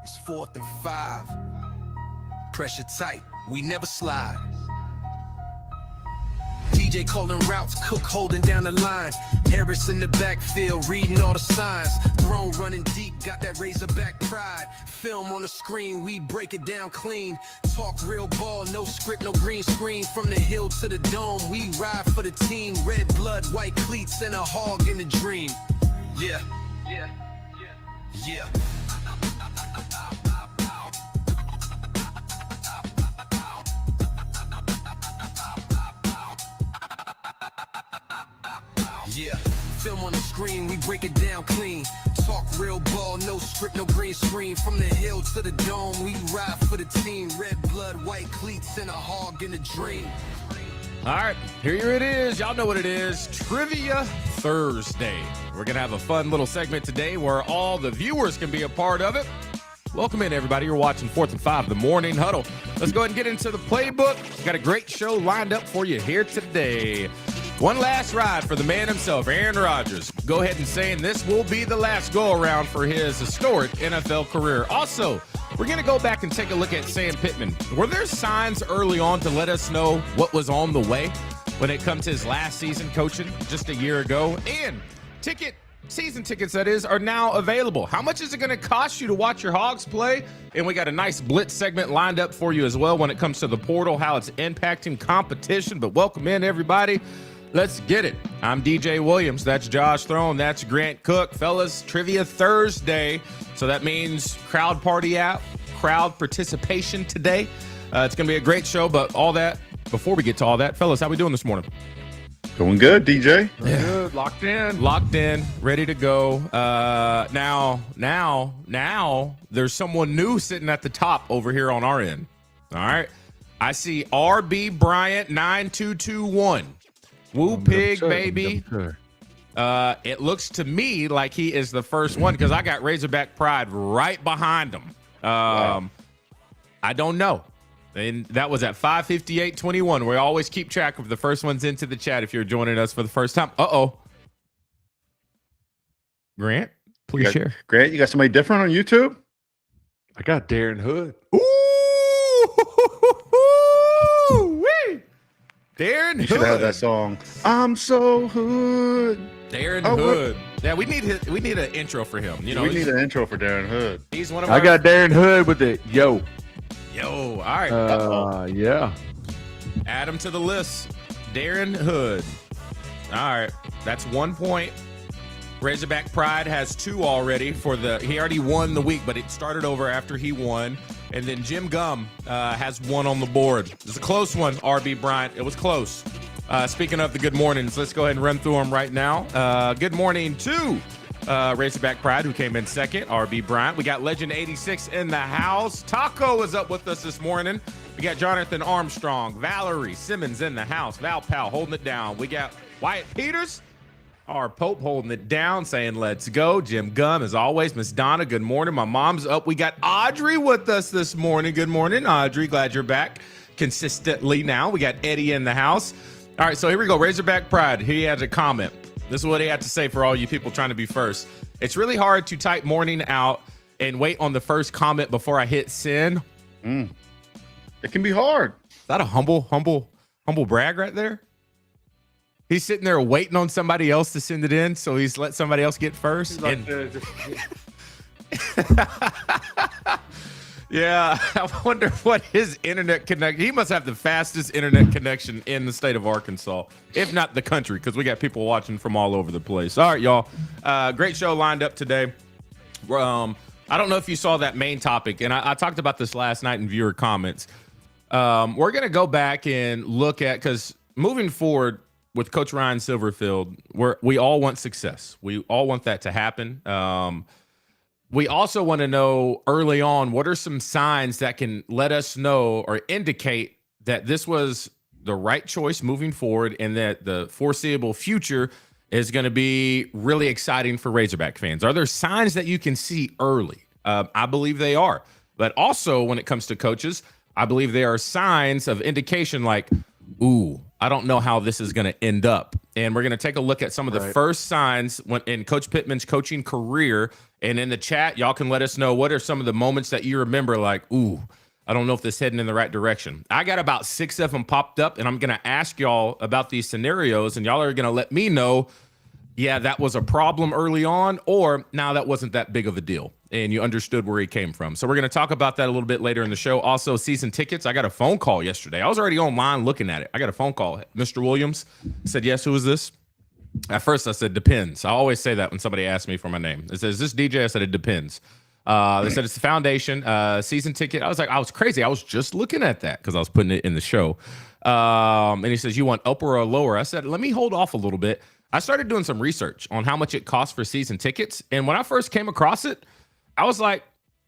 It's 4th and 5. Pressure tight, we never slide. DJ calling routes, Cook holding down the line. Harris in the backfield, reading all the signs. Throne running deep, got that Razorback pride. Film on the screen, we break it down clean. Talk real ball, no script, no green screen. From the hill to the dome, we ride for the team. Red blood, white cleats, and a hog in a dream. Yeah, yeah, yeah, yeah. Yeah, film on the screen, we break it down clean. Talk real ball, no script, no green screen. From the hill to the dome, we ride for the team. Red blood, white cleats, and a hog in a dream. All right, here it is. Y'all know what it is. Trivia Thursday. We're going to have a fun little segment today where all the viewers can be a part of it. Welcome in, everybody. You're watching 4th and 5, the Morning Huddle. Let's go ahead and get into the playbook. Got a great show lined up for you here today. One last ride for the man himself, Aaron Rodgers. Go ahead and saying this will be the last go-around for his historic NFL career. Also, we're going to go back and take a look at Sam Pittman. Were there signs early on to let us know what was on the way when it comes to his last season coaching just a year ago? And season tickets, that is, are now available. How much is it going to cost you to watch your Hogs play? And we got a nice blitz segment lined up for you as well when it comes to the portal, how it's impacting competition. But welcome in, everybody. Let's get it. I'm DJ Williams. That's Josh Throne. That's Grant Cook. Fellas, Trivia Thursday. So that means crowd participation today. It's going to be a great show, but all that, before we get to all that, fellas, how we doing this morning? Going good, DJ. Yeah. Good, locked in, ready to go. Now, there's someone new sitting at the top over here on our end. All right. I see RB Bryant 9221. Woo pig, baby. It looks to me like he is the first one because I got Razorback Pride right behind him. Wow. I don't know. And that was at 5:58:21. We always keep track of the first ones into the chat if you're joining us for the first time. Uh-oh. Grant, please share. Grant, you got somebody different on YouTube? I got Darren Hood. Ooh-wee. Darren Hood. You should have that song. I'm so hood. Darren Hood. Yeah, we need an intro for him. You know, we need an intro for Darren Hood. He's one of I got Darren Hood with it. Yo. All right. Yeah. Add him to the list. Darren Hood. All right. That's 1 point. Razorback Pride has 2 already he already won the week, but it started over after he won. And then Jim Gum has 1 on the board. It's a close one, RB Bryant. It was close. Speaking of the good mornings, let's go ahead and run through them right now. Good morning to Razorback Pride, who came in second, RB Bryant. We got Legend 86 in the house. Taco is up with us this morning. We got Jonathan Armstrong, Valerie Simmons in the house. Val Powell holding it down. We got Wyatt Peters, our Pope, holding it down, saying let's go. Jim Gum, as always. Miss Donna, good morning. My mom's up. We got Audrey with us this morning. Good morning, Audrey. Glad you're back consistently now. We got Eddie in the house. All right, so here we go. Razorback Pride. He has a comment. This is what he had to say for all you people trying to be first. It's really hard to type morning out and wait on the first comment before I hit send. It can be hard. Is that a humble brag right there? He's sitting there waiting on somebody else to send it in, so he's let somebody else get first. Yeah, I wonder what his internet connection. He must have the fastest internet connection in the state of Arkansas, if not the country, because we got people watching from all over the place. All right, y'all. Great show lined up today. I don't know if you saw that main topic, and I talked about this last night in viewer comments. We're going to go back and look at, because moving forward with Coach Ryan Silverfield, we all want success. We all want that to happen. We also want to know early on, what are some signs that can let us know or indicate that this was the right choice moving forward and that the foreseeable future is going to be really exciting for Razorback fans? Are there signs that you can see early? I believe they are. But also when it comes to coaches, I believe there are signs of indication like, ooh, I don't know how this is going to end up. And we're going to take a look at some of the first signs in Coach Pittman's coaching career. And in the chat, y'all can let us know what are some of the moments that you remember like, ooh, I don't know if this is heading in the right direction. I got about 6 of them popped up, and I'm going to ask y'all about these scenarios, and y'all are going to let me know, yeah, that was a problem early on, or now that wasn't that big of a deal, and you understood where he came from. So we're going to talk about that a little bit later in the show. Also, season tickets. I got a phone call yesterday. I was already online looking at it. I got a phone call. Mr. Williams said, yes, who is this? At first, I said, depends. I always say that when somebody asks me for my name. It says, is this DJ? I said, it depends. They said it's the foundation season ticket. I was like, I was crazy. I was just looking at that because I was putting it in the show. And he says, you want upper or lower? I said, let me hold off a little bit. I started doing some research on how much it costs for season tickets. And when I first came across it, I was like,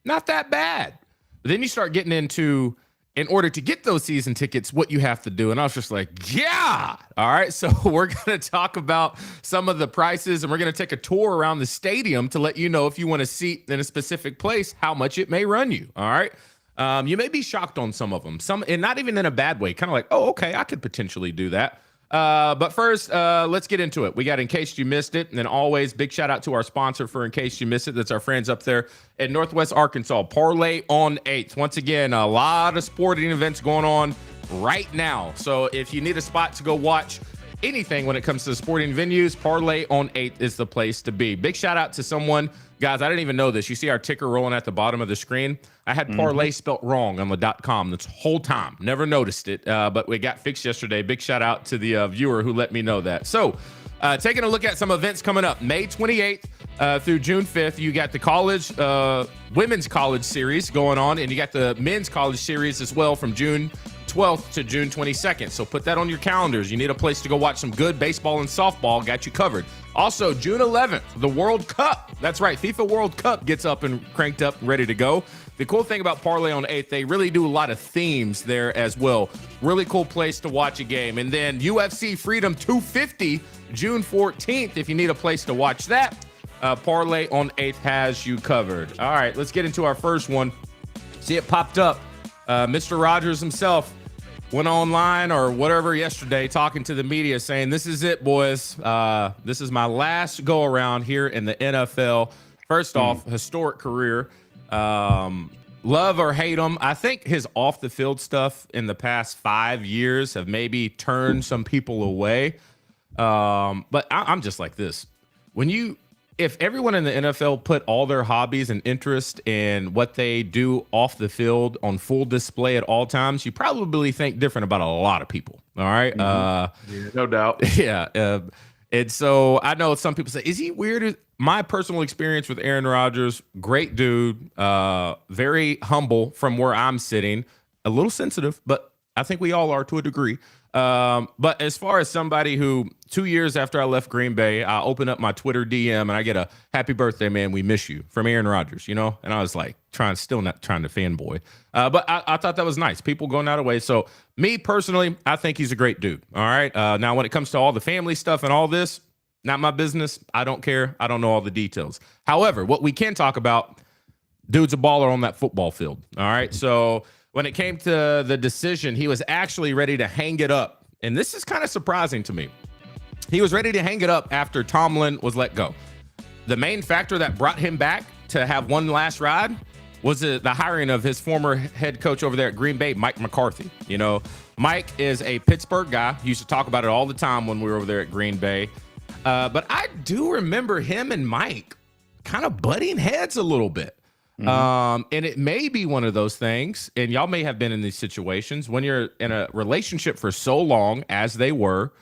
not that bad. But then you start getting into, in order to get those season tickets, what you have to do. And I was just like, yeah. All right. So we're going to talk about some of the prices, and we're going to take a tour around the stadium to let you know if you want a seat in a specific place, how much it may run you. All right. You may be shocked on some of them, and not even in a bad way, kind of like, oh, okay, I could potentially do that. But first, let's get into it. We got In Case You Missed It. And then always, big shout out to our sponsor for In Case You Missed It. That's our friends up there in Northwest Arkansas. Parlay on 8th. Once again, a lot of sporting events going on right now. So if you need a spot to go watch anything when it comes to sporting venues, Parlay on 8th is the place to be. Big shout out to someone. Guys, I didn't even know this. You see our ticker rolling at the bottom of the screen? I had parlay spelt wrong on the .com this whole time. Never noticed it, but we got fixed yesterday. Big shout out to the viewer who let me know that. So taking a look at some events coming up. May 28th through June 5th, you got the college, women's college series going on, and you got the men's college series as well from June 12th to June 22nd. So put that on your calendars. You need a place to go watch some good baseball and softball. Got you covered. Also, June 11th, the World Cup. That's right. FIFA World Cup gets up and cranked up, ready to go. The cool thing about Parlay on 8th, they really do a lot of themes there as well. Really cool place to watch a game. And then UFC Freedom 250, June 14th, if you need a place to watch that. Parlay on 8th has you covered. All right, let's get into our first one. See, it popped up. Mr. Rodgers himself went online or whatever yesterday talking to the media saying, this is it, boys. This is my last go around here in the NFL. First off, historic career. Love or hate him. I think his off the field stuff in the past 5 years have maybe turned some people away. But I'm just like this. If everyone in the NFL put all their hobbies and interest in what they do off the field on full display at all times, you probably think different about a lot of people. All right. Yeah, no doubt. Yeah. And so I know some people say, is he weird? My personal experience with Aaron Rodgers, great dude, very humble from where I'm sitting, a little sensitive, but I think we all are to a degree. But as far as somebody who 2 years after I left Green Bay, I open up my Twitter DM and I get a happy birthday, man. We miss you from Aaron Rodgers, you know? And I was like, still not trying to fanboy. But I thought that was nice. People going out of the way. So me personally, I think he's a great dude. All right. Now when it comes to all the family stuff and all this, not my business. I don't care. I don't know all the details. However, what we can talk about, dude's a baller on that football field. All right. So when it came to the decision, he was actually ready to hang it up. And this is kind of surprising to me. He was ready to hang it up after Tomlin was let go. The main factor that brought him back to have one last ride was the hiring of his former head coach over there at Green Bay, Mike McCarthy. You know, Mike is a Pittsburgh guy. He used to talk about it all the time when we were over there at Green Bay. But I do remember him and Mike kind of butting heads a little bit. And it may be one of those things, and y'all may have been in these situations when you're in a relationship for so long as they were,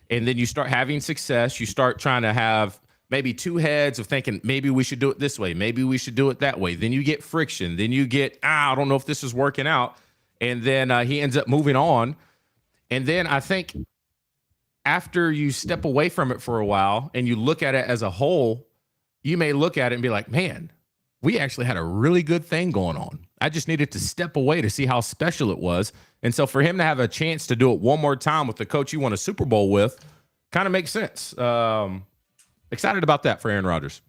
and then you start having success, you start trying to have maybe two heads of thinking, maybe we should do it this way, maybe we should do it that way. Then you get friction. Then you get, I don't know if this is working out. And then he ends up moving on. And then I think after you step away from it for a while and you look at it as a whole, you may look at it and be like, man, we actually had a really good thing going on. I just needed to step away to see how special it was. And so for him to have a chance to do it one more time with the coach you won a Super Bowl with kind of makes sense. Excited about that for Aaron Rodgers.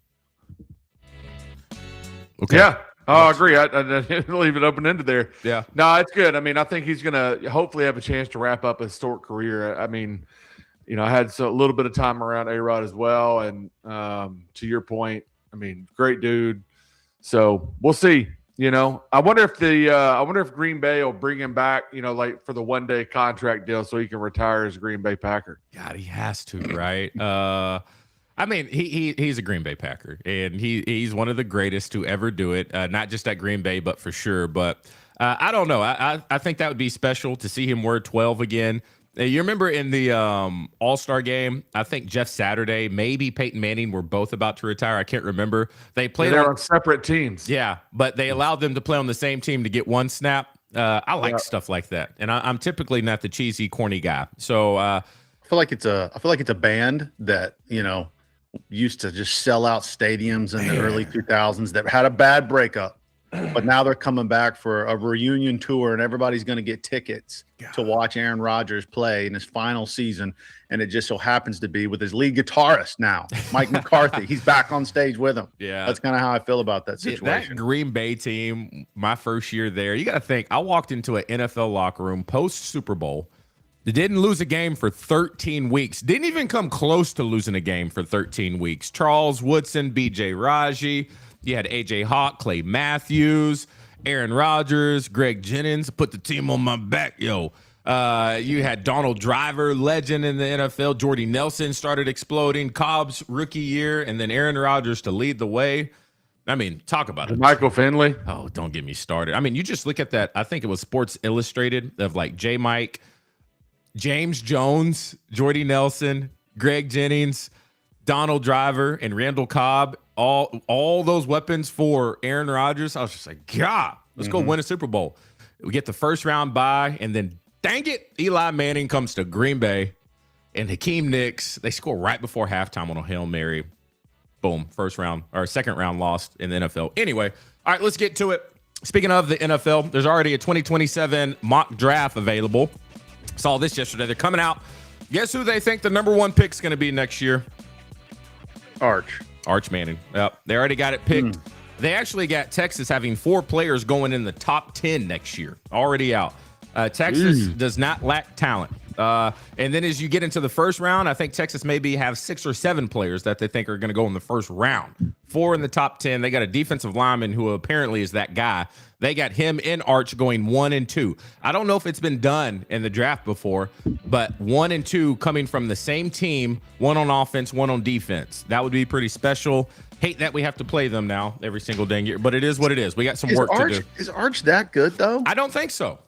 Okay. Yeah. Oh, I agree. I didn't leave it open ended there. Yeah. No, it's good. I mean, I think he's going to hopefully have a chance to wrap up a historic career. I mean, I had a little bit of time around A-Rod as well. And to your point, I mean, great dude. So we'll see. I wonder if Green Bay will bring him back, like for the 1-day contract deal so he can retire as a Green Bay Packer. God, he has to, right? I mean, he's a Green Bay Packer, and he's one of the greatest to ever do it, not just at Green Bay, but for sure. But I don't know. I think that would be special to see him wear 12 again. You remember in the All-Star game, I think Jeff Saturday, maybe Peyton Manning were both about to retire. I can't remember. They played on separate teams. Yeah, but they allowed them to play on the same team to get one snap. I like stuff like that, and I'm typically not the cheesy, corny guy. So I feel like it's a band that used to just sell out stadiums in the early 2000s that had a bad breakup, but now they're coming back for a reunion tour, and everybody's going to get tickets to watch Aaron Rodgers play in his final season. And it just so happens to be with his lead guitarist now, Mike McCarthy. He's back on stage with him. Yeah, that's kind of how I feel about that situation. That Green Bay team, my first year there, you got to think, I walked into an NFL locker room post Super Bowl. They didn't lose a game for 13 weeks. Didn't even come close to losing a game for 13 weeks. Charles Woodson, B.J. Raji. You had A.J. Hawk, Clay Matthews, Aaron Rodgers, Greg Jennings. Put the team on my back, yo. You had Donald Driver, legend in the NFL. Jordy Nelson started exploding. Cobb's rookie year, and then Aaron Rodgers to lead the way. I mean, talk about it. Michael Finley. Oh, don't get me started. I mean, you just look at that. I think it was Sports Illustrated of like J-Mike, James Jones, Jordy Nelson, Greg Jennings, Donald Driver, and Randall Cobb, all those weapons for Aaron Rodgers. I was just like, God, let's go win a Super Bowl. We get the first round bye, and then, dang it, Eli Manning comes to Green Bay, and Hakeem Nicks, they score right before halftime on a Hail Mary. Boom, second round lost in the NFL. Anyway, all right, let's get to it. Speaking of the NFL, there's already a 2027 mock draft available. Saw this yesterday. They're coming out. Guess who they think the number 1 pick is going to be next year? Arch Manning. Yep. They already got it picked. They actually got Texas having 4 players going in the top 10 next year. Already out. Texas does not lack talent. And then as you get into the first round, I think Texas maybe have 6 or 7 players that they think are going to go in the first round. 4 in the top 10. They got a defensive lineman who apparently is that guy. They got him and Arch going 1 and 2. I don't know if it's been done in the draft before, but 1 and 2 coming from the same team, 1 on offense, 1 on defense. That would be pretty special. Hate that we have to play them now every single dang year, but it is what it is. We got some work to do. Is Arch that good though? I don't think so.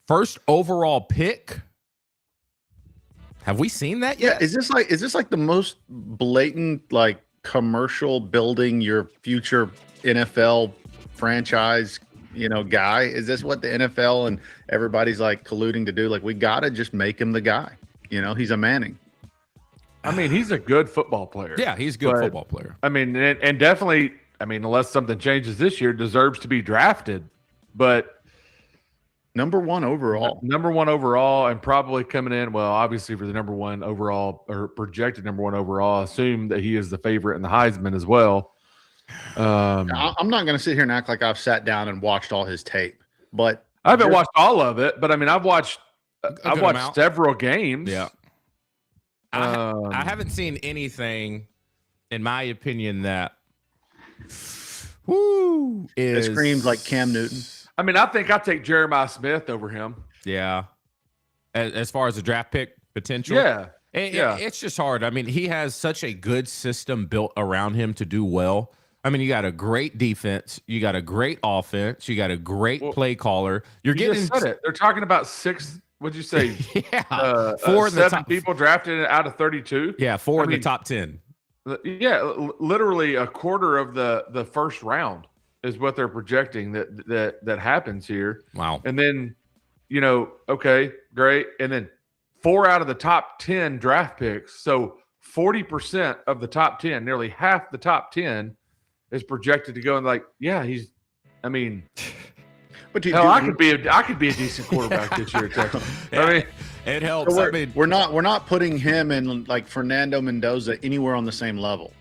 First overall pick. Have we seen that yet? Yeah, is this like the most blatant like commercial building your future NFL franchise, guy? Is this what the NFL and everybody's like colluding to do? Like, we gotta just make him the guy. He's a Manning. I mean, he's a good football player. Yeah, he's a good football player. I mean, and definitely, unless something changes this year, deserves to be drafted. But number 1 overall, and probably coming in, well, obviously for the number 1 overall or projected number 1 overall, assume that he is the favorite in the Heisman as well. I'm not going to sit here and act like I've sat down and watched all his tape, but I haven't watched all of it. But I mean, I've watched several games. Yeah, I haven't seen anything, in my opinion, that it screams like Cam Newton. I mean, I think I take Jeremiah Smith over him. Yeah, as far as the draft pick potential. Yeah. It's just hard. I mean, he has such a good system built around him to do well. I mean, you got a great defense, you got a great offense, you got a great play caller. You just said it. They're talking about 6. What'd you say? 4 in the 7 top people drafted out of 32. Yeah, 4 in the top 10. Yeah, literally a quarter of the first round is what they're projecting that happens here. Wow. And then, okay, great. And then 4 out of the top 10 draft picks. So 40% of the top 10, nearly half the top 10 is projected to go. And but I could be a decent quarterback this year at Texas. I mean, it helps. So we're not putting him and like Fernando Mendoza anywhere on the same level.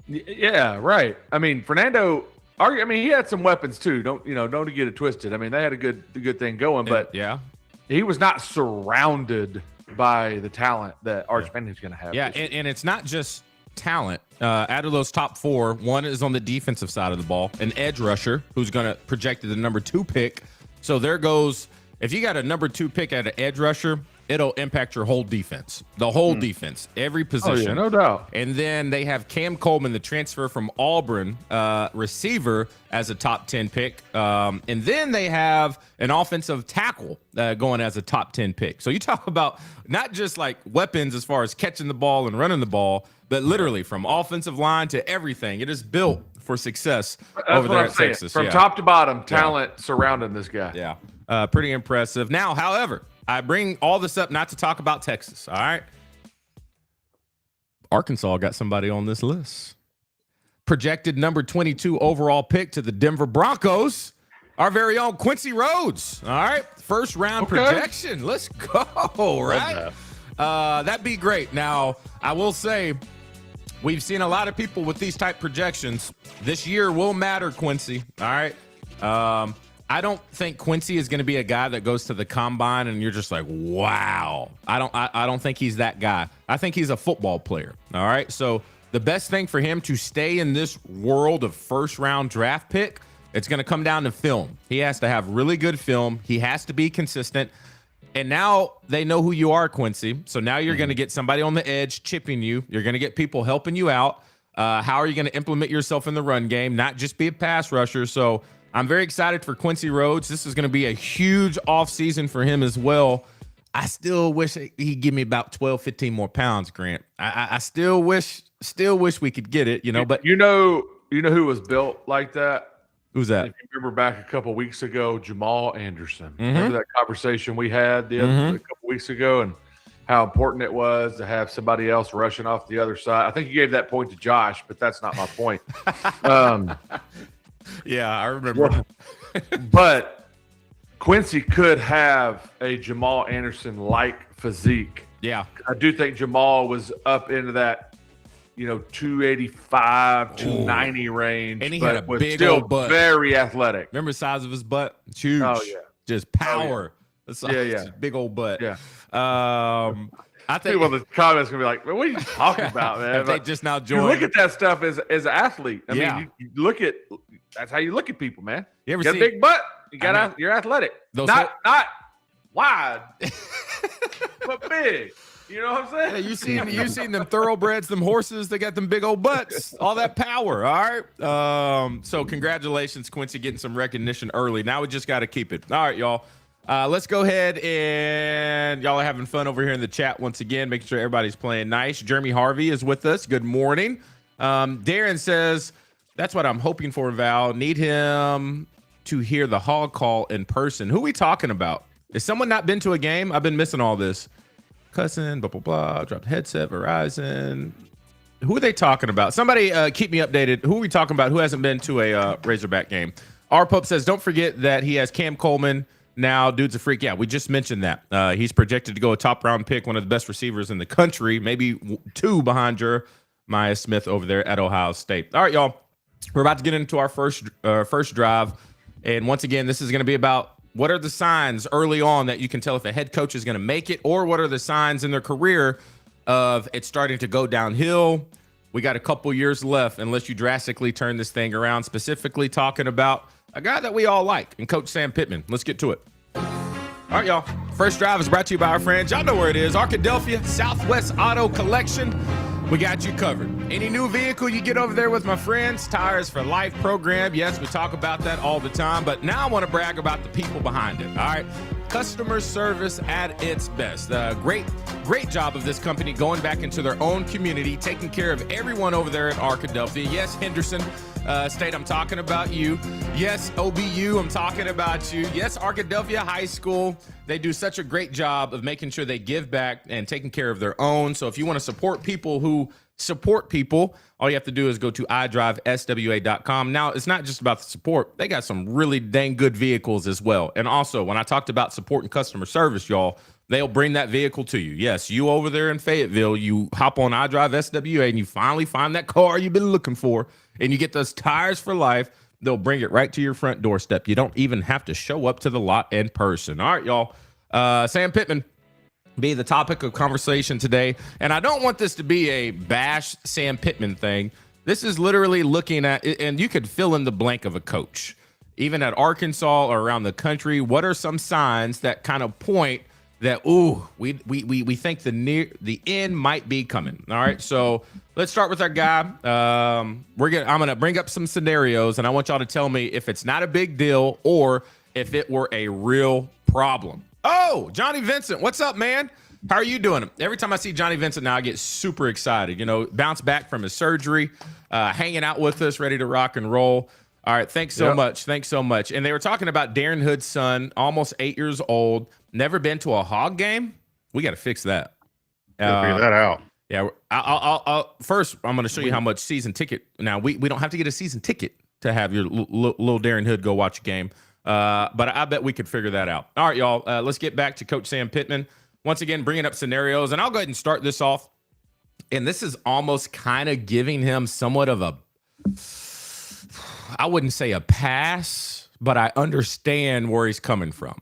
Yeah, right. I mean, Fernando, I mean, he had some weapons too. Don't get it twisted. I mean, they had a good thing going, but yeah, he was not surrounded by the talent that Arch Manning's going to have. Yeah, and it's not just talent. Out of those top 4, one is on the defensive side of the ball, an edge rusher who's going to project the number 2 pick. So there goes. If you got a number 2 pick at an edge rusher, it'll impact your whole defense, the whole defense, every position. Oh, yeah, no doubt. And then they have Cam Coleman, the transfer from Auburn, receiver, as a top 10 pick. And then they have an offensive tackle going as a top 10 pick. So you talk about not just like weapons as far as catching the ball and running the ball, but literally from offensive line to everything. It is built for success over there at Texas. From top to bottom, talent surrounding this guy. Yeah. Pretty impressive. Now, however, I bring all this up not to talk about Texas, all right? Arkansas got somebody on this list. Projected number 22 overall pick to the Denver Broncos, our very own Quincy Rhodes, all right? First round projection. Let's go, right? That'd be great. Now, I will say, we've seen a lot of people with these type projections. This year will matter, Quincy, all right? I don't think Quincy is going to be a guy that goes to the combine and you're just like, wow. I don't think he's that guy. I think he's a football player. All right. So the best thing for him to stay in this world of first round draft pick, it's going to come down to film. He has to have really good film. He has to be consistent. And now they know who you are, Quincy. So now you're going to get somebody on the edge chipping you. You're going to get people helping you out. How are you going to implement yourself in the run game, not just be a pass rusher? So I'm very excited for Quincy Rhodes. This is going to be a huge offseason for him as well. I still wish he'd give me about 12, 15 more pounds, Grant. I still wish we could get it, but you know who was built like that? Who's that? If you remember back a couple weeks ago, Jamal Anderson. Remember that conversation we had a couple weeks ago and how important it was to have somebody else rushing off the other side. I think you gave that point to Josh, but that's not my point. Yeah, I remember. But Quincy could have a Jamal Anderson-like physique. Yeah. I do think Jamal was up into that, 285, 290 range. And he had a was big still old butt. Very athletic. Remember the size of his butt? It's huge. Oh, yeah. Just power. Yeah. Big old butt. Yeah. I think one of the comments gonna be like, "What are you talking about, man?" If they just now You joined. look at that stuff as an athlete. I Yeah. mean, you look at that's how you look at people, man. You ever got a see- big butt. You're athletic. Those Not wide, but big. You know what I'm saying? Yeah, you seen them thoroughbreds, them horses, they got them big old butts, all that power. All right. So congratulations, Quincy, getting some recognition early. Now we just got to keep it. All right, y'all. Let's go ahead and y'all are having fun over here in the chat once again, making sure everybody's playing nice. Jeremy Harvey is with us. Good morning. Darren says, that's what I'm hoping for, Val. Need him to hear the hog call in person. Who we talking about? Is someone not been to a game? I've been missing all this. Cussing, blah, blah, blah. Dropped headset, Verizon. Who are they talking about? Somebody keep me updated. Who are we talking about? Who hasn't been to a Razorback game? R Pope says, don't forget that he has Cam Coleman. Now, dude's a freak. Yeah, we just mentioned that. He's projected to go a top-round pick, one of the best receivers in the country, maybe 2 behind Jeremiah Smith over there at Ohio State. All right, y'all. We're about to get into our first drive. And once again, this is going to be about what are the signs early on that you can tell if a head coach is going to make it, or what are the signs in their career of it's starting to go downhill. We got a couple years left unless you drastically turn this thing around, specifically talking about a guy that we all like, and Coach Sam Pittman. Let's get to it. All right, y'all. First drive is brought to you by our friends. Y'all know where it is. Arkadelphia Southwest Auto Collection. We got you covered. Any new vehicle you get over there with my friends, Tires for Life program. Yes, we talk about that all the time, but now I want to brag about the people behind it. All right. Customer service at its best. Great job of this company going back into their own community, taking care of everyone over there at Arkadelphia. Yes, Henderson State, I'm talking about you. Yes, OBU, I'm talking about you. Yes, Arkadelphia High School. They do such a great job of making sure they give back and taking care of their own. So if you want to support people who support people, all you have to do is go to idriveswa.com. Now, it's not just about the support. They got some really dang good vehicles as well. And also, when I talked about support and customer service, y'all, they'll bring that vehicle to you. Yes, you over there in Fayetteville, you hop on iDrive SWA and you finally find that car you've been looking for, and you get those Tires for Life They'll bring it right to your front doorstep. You don't even have to show up to the lot in person. All right, y'all. Sam Pittman be the topic of conversation today. And I don't want this to be a bash Sam Pittman thing. This is literally looking at, and you could fill in the blank of a coach. Even at Arkansas or around the country, what are some signs that kind of point that, we think the end might be coming? All right, so let's start with our guy. I'm gonna bring up some scenarios, and I want y'all to tell me if it's not a big deal or if it were a real problem. Oh, Johnny Vincent, what's up, man? How are you doing? Every time I see Johnny Vincent now, I get super excited. You know, bounce back from his surgery, hanging out with us, ready to rock and roll. All right, thanks so much. Thanks so much. And they were talking about Darren Hood's son, almost 8 years old, never been to a Hog game. We got to fix that. Figure that out. Yeah, I'll first, I'm going to show you how much season ticket. Now, we don't have to get a season ticket to have your little Darren Hood go watch a game. But I bet we could figure that out. All right, y'all, let's get back to Coach Sam Pittman. Once again, bringing up scenarios, and I'll go ahead and start this off. And this is almost kind of giving him somewhat of a, I wouldn't say a pass, but I understand where he's coming from.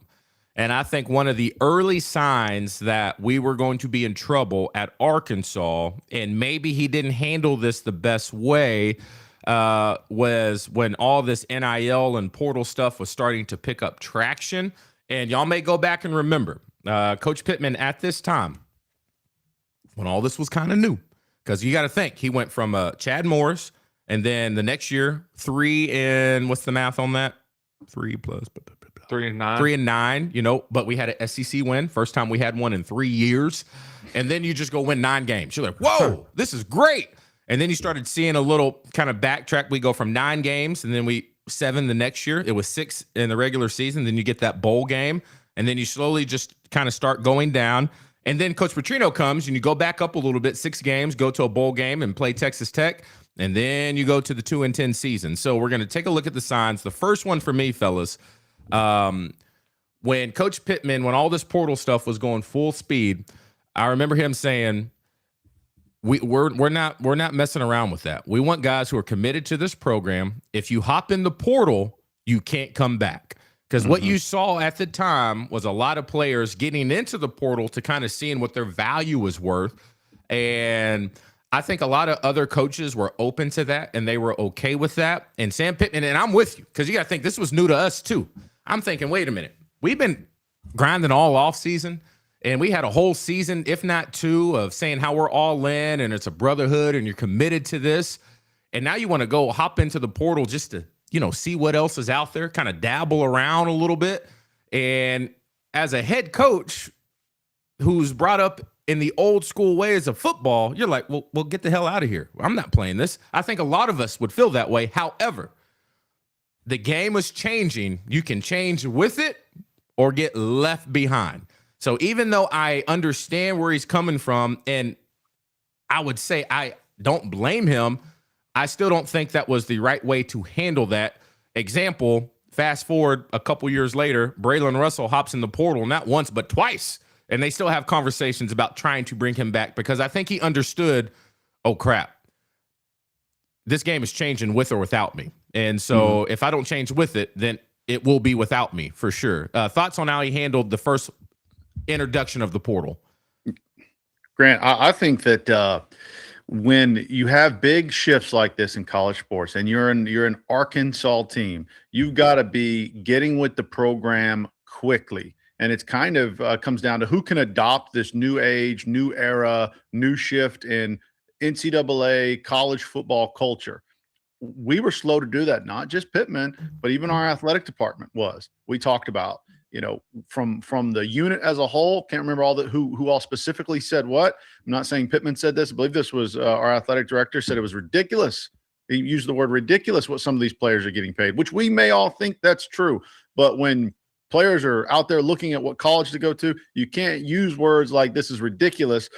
And I think one of the early signs that we were going to be in trouble at Arkansas, and maybe he didn't handle this the best way, was when all this NIL and portal stuff was starting to pick up traction. And y'all may go back and remember, Coach Pittman at this time, when all this was kind of new, because you got to think, he went from Chad Morris, and then the next year, 3 and what's the math on that? 3 plus 3 and 9. 3 and 9, you know, but we had an SEC win. First time we had one in 3 years. And then you just go win 9 games. You're like, whoa, this is great. And then you started seeing a little kind of backtrack. We go from 9 games, and then 7 the next year. It was 6 in the regular season. Then you get that bowl game, and then you slowly just kind of start going down. And then Coach Petrino comes, and you go back up a little bit, 6 games, go to a bowl game and play Texas Tech. And then you go to the 2-10 season. So we're going to take a look at the signs. The first one for me, fellas, when Coach Pittman, when all this portal stuff was going full speed, I remember him saying, we're not messing around with that. We want guys who are committed to this program. If you hop in the portal, you can't come back. Because what you saw at the time was a lot of players getting into the portal to kind of seeing what their value was worth. And I think a lot of other coaches were open to that, and they were okay with that. And Sam Pittman, and I'm with you, because you got to think this was new to us too. I'm thinking, wait a minute. We've been grinding all off season, and we had a whole season, if not 2, of saying how we're all in, and it's a brotherhood, and you're committed to this. And now you want to go hop into the portal just to, see what else is out there, kind of dabble around a little bit. And as a head coach who's brought up in the old school ways of football, you're like, well, get the hell out of here. I'm not playing this. I think a lot of us would feel that way. However, the game is changing. You can change with it or get left behind. So even though I understand where he's coming from, and I would say I don't blame him, I still don't think that was the right way to handle that. Example, fast forward a couple years later, Braylon Russell hops in the portal not once but twice, and they still have conversations about trying to bring him back because I think he understood, oh, crap, this game is changing with or without me. And so if I don't change with it, then it will be without me for sure. Thoughts on how he handled the first introduction of the portal? Grant, I think that when you have big shifts like this in college sports and you're an Arkansas team, you've got to be getting with the program quickly. And it's kind of comes down to who can adopt this new age, new era, new shift in NCAA college football culture. We were slow to do that, not just Pittman, but even our athletic department was. We talked about, from the unit as a whole, can't remember who all specifically said what. I'm not saying Pittman said this. I believe this was our athletic director said it was ridiculous. He used the word ridiculous what some of these players are getting paid, which we may all think that's true. But when players are out there looking at what college to go to, you can't use words like this is ridiculous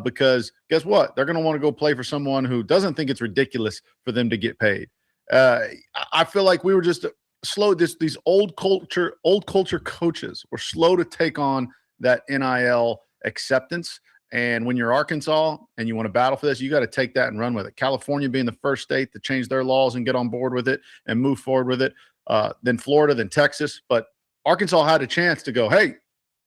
because guess what? They're going to want to go play for someone who doesn't think it's ridiculous for them to get paid. I feel like we were just slow. These old culture coaches were slow to take on that NIL acceptance. And when you're Arkansas and you want to battle for this, you got to take that and run with it. California being the first state to change their laws and get on board with it and move forward with it. Then Florida, then Texas. But Arkansas had a chance to go, hey,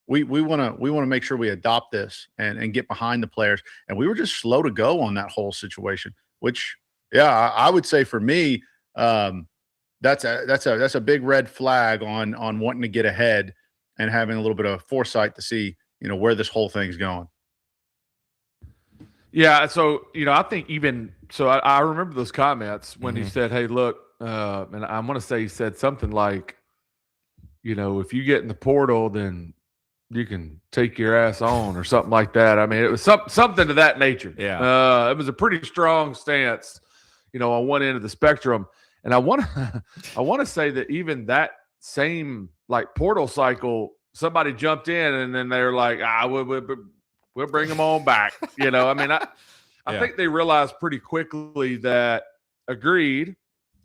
we want to make sure we adopt this and get behind the players. And we were just slow to go on that whole situation, which, yeah, I would say for me, that's a big red flag on wanting to get ahead and having a little bit of foresight to see, where this whole thing's going. Yeah, so I think I remember those comments when he said, "Hey, look," and I want to say he said something like, "If you get in the portal, then you can take your ass on," or something like that. I mean, it was something to that nature. Yeah, it was a pretty strong stance, on one end of the spectrum. And I want to say that even that same portal cycle, somebody jumped in and then they're like, we'll bring them on back. I mean, I think they realized pretty quickly that agreed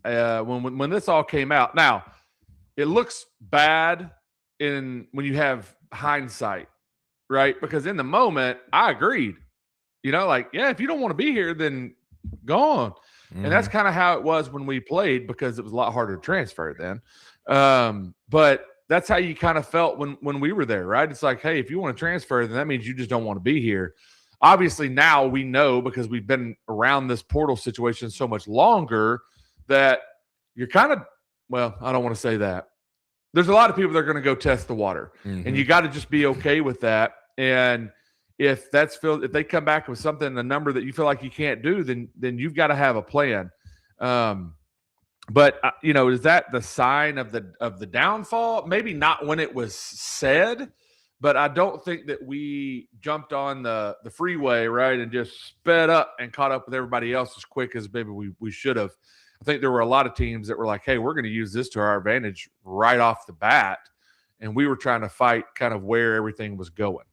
when this all came out. Now, it looks bad when you have hindsight, right? Because in the moment, I agreed. If you don't want to be here, then go on. And that's kind of how it was when we played, because it was a lot harder to transfer then. But that's how you kind of felt when we were there, right? It's like, hey, if you want to transfer, then that means you just don't want to be here. Obviously, now we know, because we've been around this portal situation so much longer, that you're kind of, well, I don't want to say that. There's a lot of people that are going to go test the water, and you got to just be okay with that. And if they come back with something, a number that you feel like you can't do, then you've got to have a plan. But is that the sign of the downfall? Maybe not when it was said, but I don't think that we jumped on the freeway, right, and just sped up and caught up with everybody else as quick as maybe we should have. I think there were a lot of teams that were like, hey, we're going to use this to our advantage right off the bat, and we were trying to fight kind of where everything was going.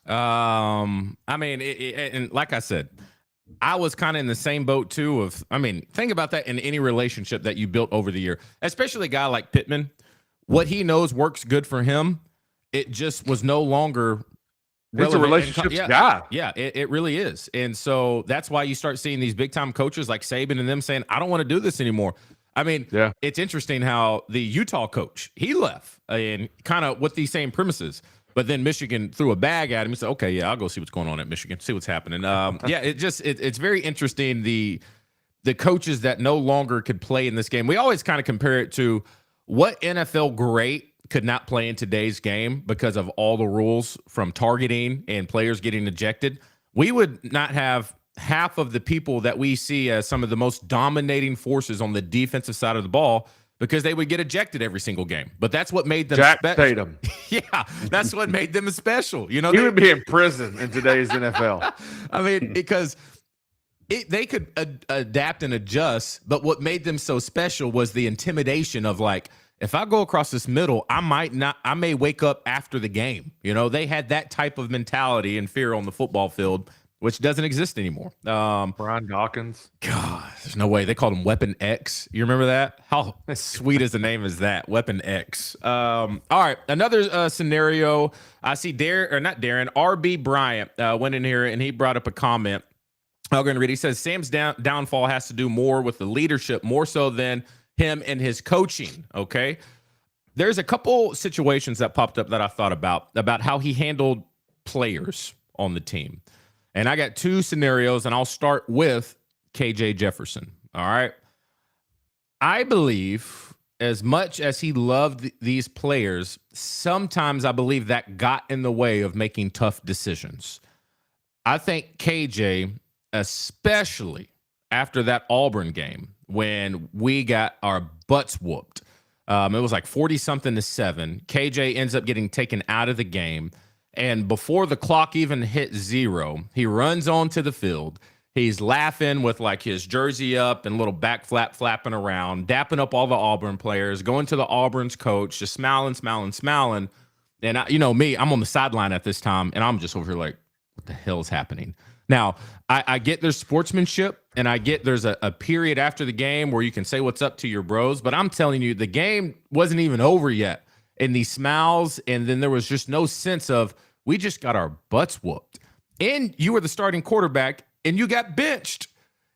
I mean, and like I said, I was kind of in the same boat too. Think about that in any relationship that you built over the year, especially a guy like Pittman. What he knows works good for him, it just was no longer relevant. It's a relationship guy. Yeah, it really is. And so that's why you start seeing these big time coaches like Saban and them saying, I don't want to do this anymore. I mean, It's interesting how the Utah coach, he left and kind of with these same premises. But then Michigan threw a bag at him. He said, okay, yeah, I'll go see what's going on at Michigan, see what's happening. It's very interesting, the coaches that no longer could play in this game. We always kind of compare it to what NFL great could not play in today's game because of all the rules from targeting and players getting ejected. We would not have half of the people that we see as some of the most dominating forces on the defensive side of the ball, because they would get ejected every single game. But that's what made them Jack Tatum. Yeah, that's what made them special. He would be in prison in today's NFL. I mean, because they could adapt and adjust, but what made them so special was the intimidation of if I go across this middle, I may wake up after the game. They had that type of mentality and fear on the football field, which doesn't exist anymore. Brian Dawkins. God, there's no way. They called him Weapon X. You remember that? How sweet is the name is that? Weapon X. All right, another scenario. I see RB Bryant went in here and he brought up a comment. I'm going to read. He says, Sam's downfall has to do more with the leadership, more so than him and his coaching, okay? There's a couple situations that popped up that I thought about how he handled players on the team. And I got two scenarios, and I'll start with KJ Jefferson. All right. I believe as much as he loved these players, sometimes I believe that got in the way of making tough decisions. I think KJ, especially after that Auburn game, when we got our butts whooped, it was 40-something to 7. KJ ends up getting taken out of the game. And before the clock even hit 0, he runs onto the field. He's laughing with his jersey up and little back flap flapping around, dapping up all the Auburn players, going to the Auburn's coach, just smiling. And I'm on the sideline at this time, and I'm just over here what the hell is happening? Now, I get there's sportsmanship, and I get there's a period after the game where you can say what's up to your bros, but I'm telling you, the game wasn't even over yet. And these smiles, and then there was just no sense of, we just got our butts whooped. and you were the starting quarterback, and you got benched.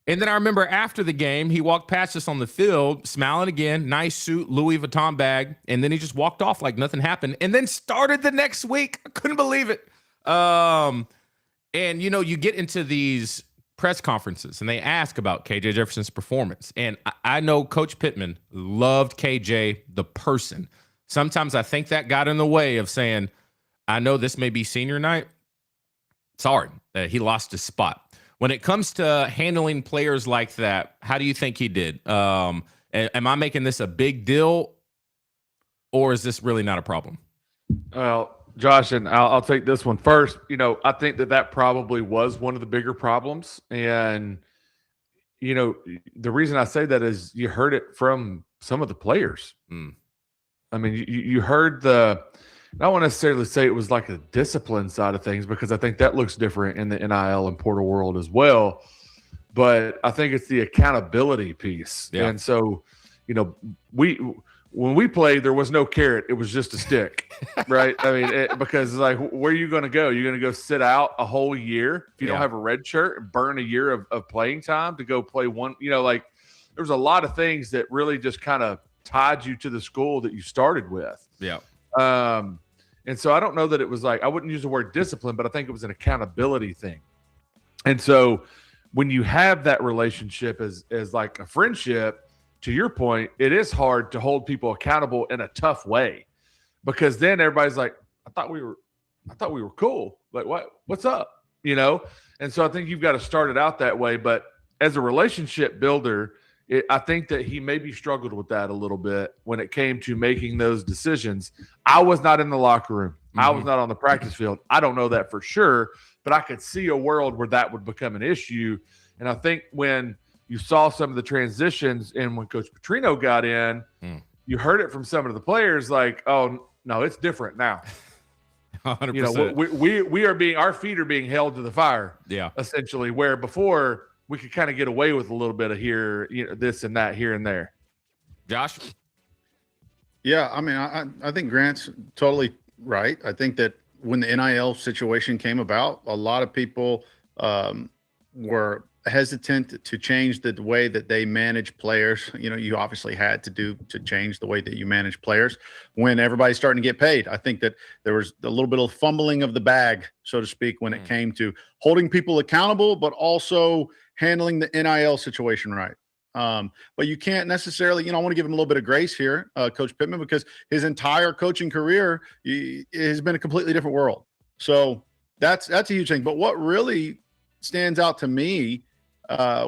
And then I remember after the game, he walked past us on the field, smiling again, nice suit, Louis Vuitton bag, and then he just walked off like nothing happened, and then started the next week. I couldn't believe it. And, you get into these press conferences, and they ask about KJ Jefferson's performance. And I know Coach Pittman loved KJ, the person. Sometimes I think that got in the way of saying, I know this may be senior night. Sorry, he lost his spot. When it comes to handling players like that, how do you think he did? Am I making this a big deal, or is this really not a problem? Well, Josh, and I'll take this one first. I think that probably was one of the bigger problems. And, the reason I say that is you heard it from some of the players. I mean, you heard I don't want to necessarily say it was like a discipline side of things, because I think that looks different in the NIL and portal world as well. But I think it's the accountability piece. Yeah. And so, when we played, there was no carrot. It was just a stick, right? I mean, because like, where are you going to go? You're going to go sit out a whole year if you don't have a red shirt and burn a year of playing time to go play one. Like there was a lot of things that really just kind of tied you to the school that you started with. Yeah. And so I don't know that it was like, I wouldn't use the word discipline, but I think it was an accountability thing. And so when you have that relationship as like a friendship, to your point, it is hard to hold people accountable in a tough way, because then everybody's like, I thought we were cool. Like, what's up? And so I think you've got to start it out that way. But as a relationship builder, I think that he maybe struggled with that a little bit when it came to making those decisions. I was not in the locker room. Mm-hmm. I was not on the practice field. I don't know that for sure, but I could see a world where that would become an issue. And I think when you saw some of the transitions and when Coach Petrino got in, you heard it from some of the players like, oh, no, it's different now. 100%. We are our feet are being held to the fire. Yeah. Essentially, where before we could kind of get away with a little bit of here, this and that here and there. Josh? Yeah, I mean, I think Grant's totally right. I think that when the NIL situation came about, a lot of people were hesitant to change the way that they manage players. You obviously had to change the way that you manage players when everybody's starting to get paid. I think that there was a little bit of fumbling of the bag, so to speak, when it came to holding people accountable, but also handling the NIL situation right. But you can't necessarily, I want to give him a little bit of grace here, Coach Pittman, because his entire coaching career has been a completely different world. So that's a huge thing. But what really stands out to me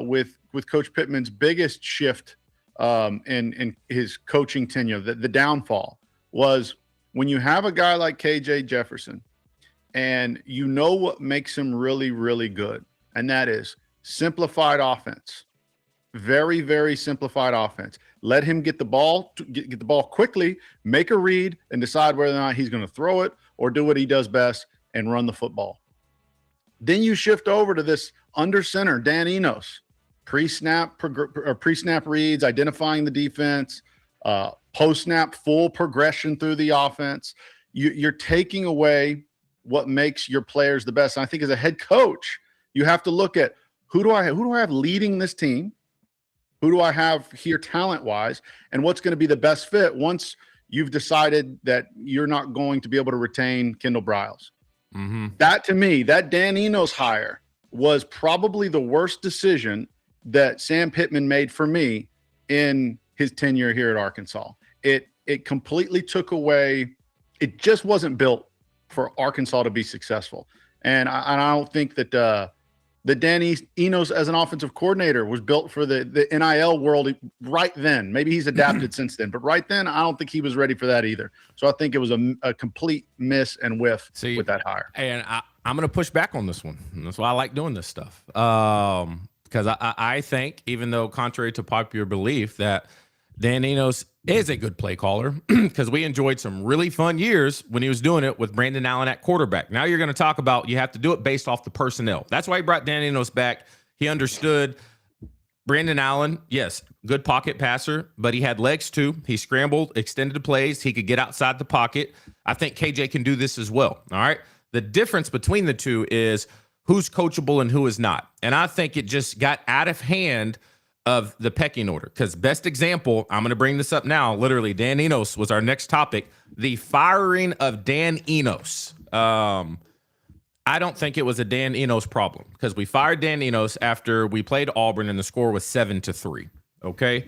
with Coach Pittman's biggest shift in his coaching tenure, the downfall was when you have a guy like KJ Jefferson, and what makes him really, really good, and that is simplified offense. Very, very simplified offense. Let him get the ball, get the ball quickly, make a read, and decide whether or not he's going to throw it or do what he does best and run the football. Then you shift over to this under center, Dan Enos, pre-snap reads, identifying the defense, post-snap full progression through the offense. You're taking away what makes your players the best. And I think as a head coach, you have to look at who do I have leading this team? Who do I have here talent-wise? And what's going to be the best fit once you've decided that you're not going to be able to retain Kendall Briles? Mm-hmm. That, to me, that Dan Enos hire was probably the worst decision that Sam Pittman made for me in his tenure here at Arkansas. It completely took away – it just wasn't built for Arkansas to be successful. And I don't think that that Dan Enos as an offensive coordinator was built for the NIL world right then. Maybe he's adapted since then, but right then, I don't think he was ready for that either. So I think it was a complete miss and whiff with that hire. And I'm going to push back on this one. And that's why I like doing this stuff. Because I think, even though contrary to popular belief, that Dan Enos is a good play caller, because we enjoyed some really fun years when he was doing it with Brandon Allen at quarterback. Now you're going to talk about you have to do it based off the personnel. That's why he brought Dan Enos back. He understood Brandon Allen, yes, good pocket passer, but he had legs too. He scrambled, extended the plays. He could get outside the pocket. I think KJ can do this as well. All right. The difference between the two is who's coachable and who is not. And I think it just got out of hand of the pecking order. Because best example, I'm going to bring this up now. Literally, Dan Enos was our next topic. The firing of Dan Enos. I don't think it was a Dan Enos problem because we fired Dan Enos after we played Auburn and the score was 7-3. Okay.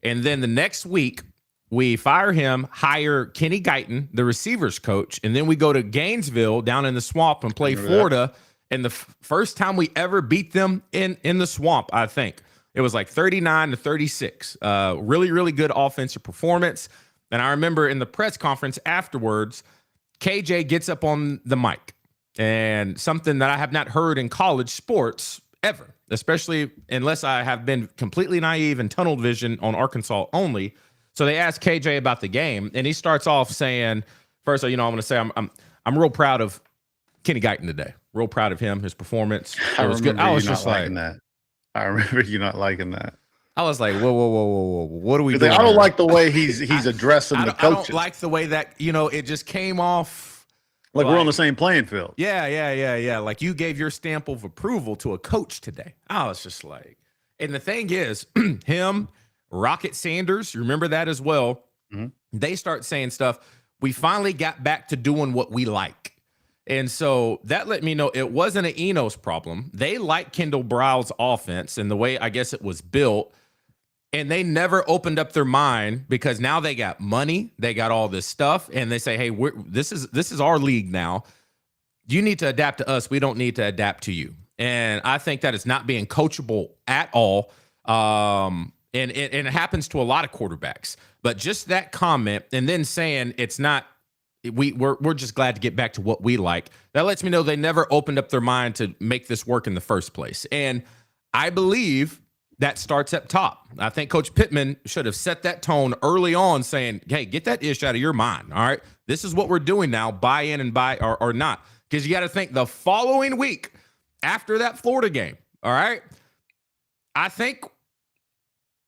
And then the next week we fire him, hire Kenny Guyton, the receivers coach. And then we go to Gainesville down in the swamp and play Florida. And the first time we ever beat them in the swamp, I think it was like 39-36. Really, really good offensive performance. And I remember in the press conference afterwards, KJ gets up on the mic. And something that I have not heard in college sports ever, especially unless I have been completely naive and tunnel vision on Arkansas only. So they asked KJ about the game, and he starts off saying, first, I'm going to say I'm real proud of Kenny Guyton today. Real proud of him, his performance. It was good. I was just like, that. I remember you not liking that. I was like, whoa. What are we doing? I don't like the way he's addressing the coaches. I don't like the way that, it just came off. Like we're on the same playing field. Yeah. Like you gave your stamp of approval to a coach today. I was just like, and the thing is, him, Rocket Sanders, you remember that as well. Mm-hmm. They start saying stuff. We finally got back to doing what we like. And so that let me know it wasn't an Enos problem. They like Kendall Briles' offense and the way I guess it was built. And they never opened up their mind because now they got money, they got all this stuff, and they say, "Hey, this is our league now. You need to adapt to us. We don't need to adapt to you." And I think that is not being coachable at all. And it happens to a lot of quarterbacks. But just that comment, and then saying it's not. We're just glad to get back to what we like. That lets me know they never opened up their mind to make this work in the first place. And I believe that starts up top. I think Coach Pittman should have set that tone early on saying, hey, get that ish out of your mind. All right. This is what we're doing now. Buy in and buy or not. Because you got to think the following week after that Florida game. All right. I think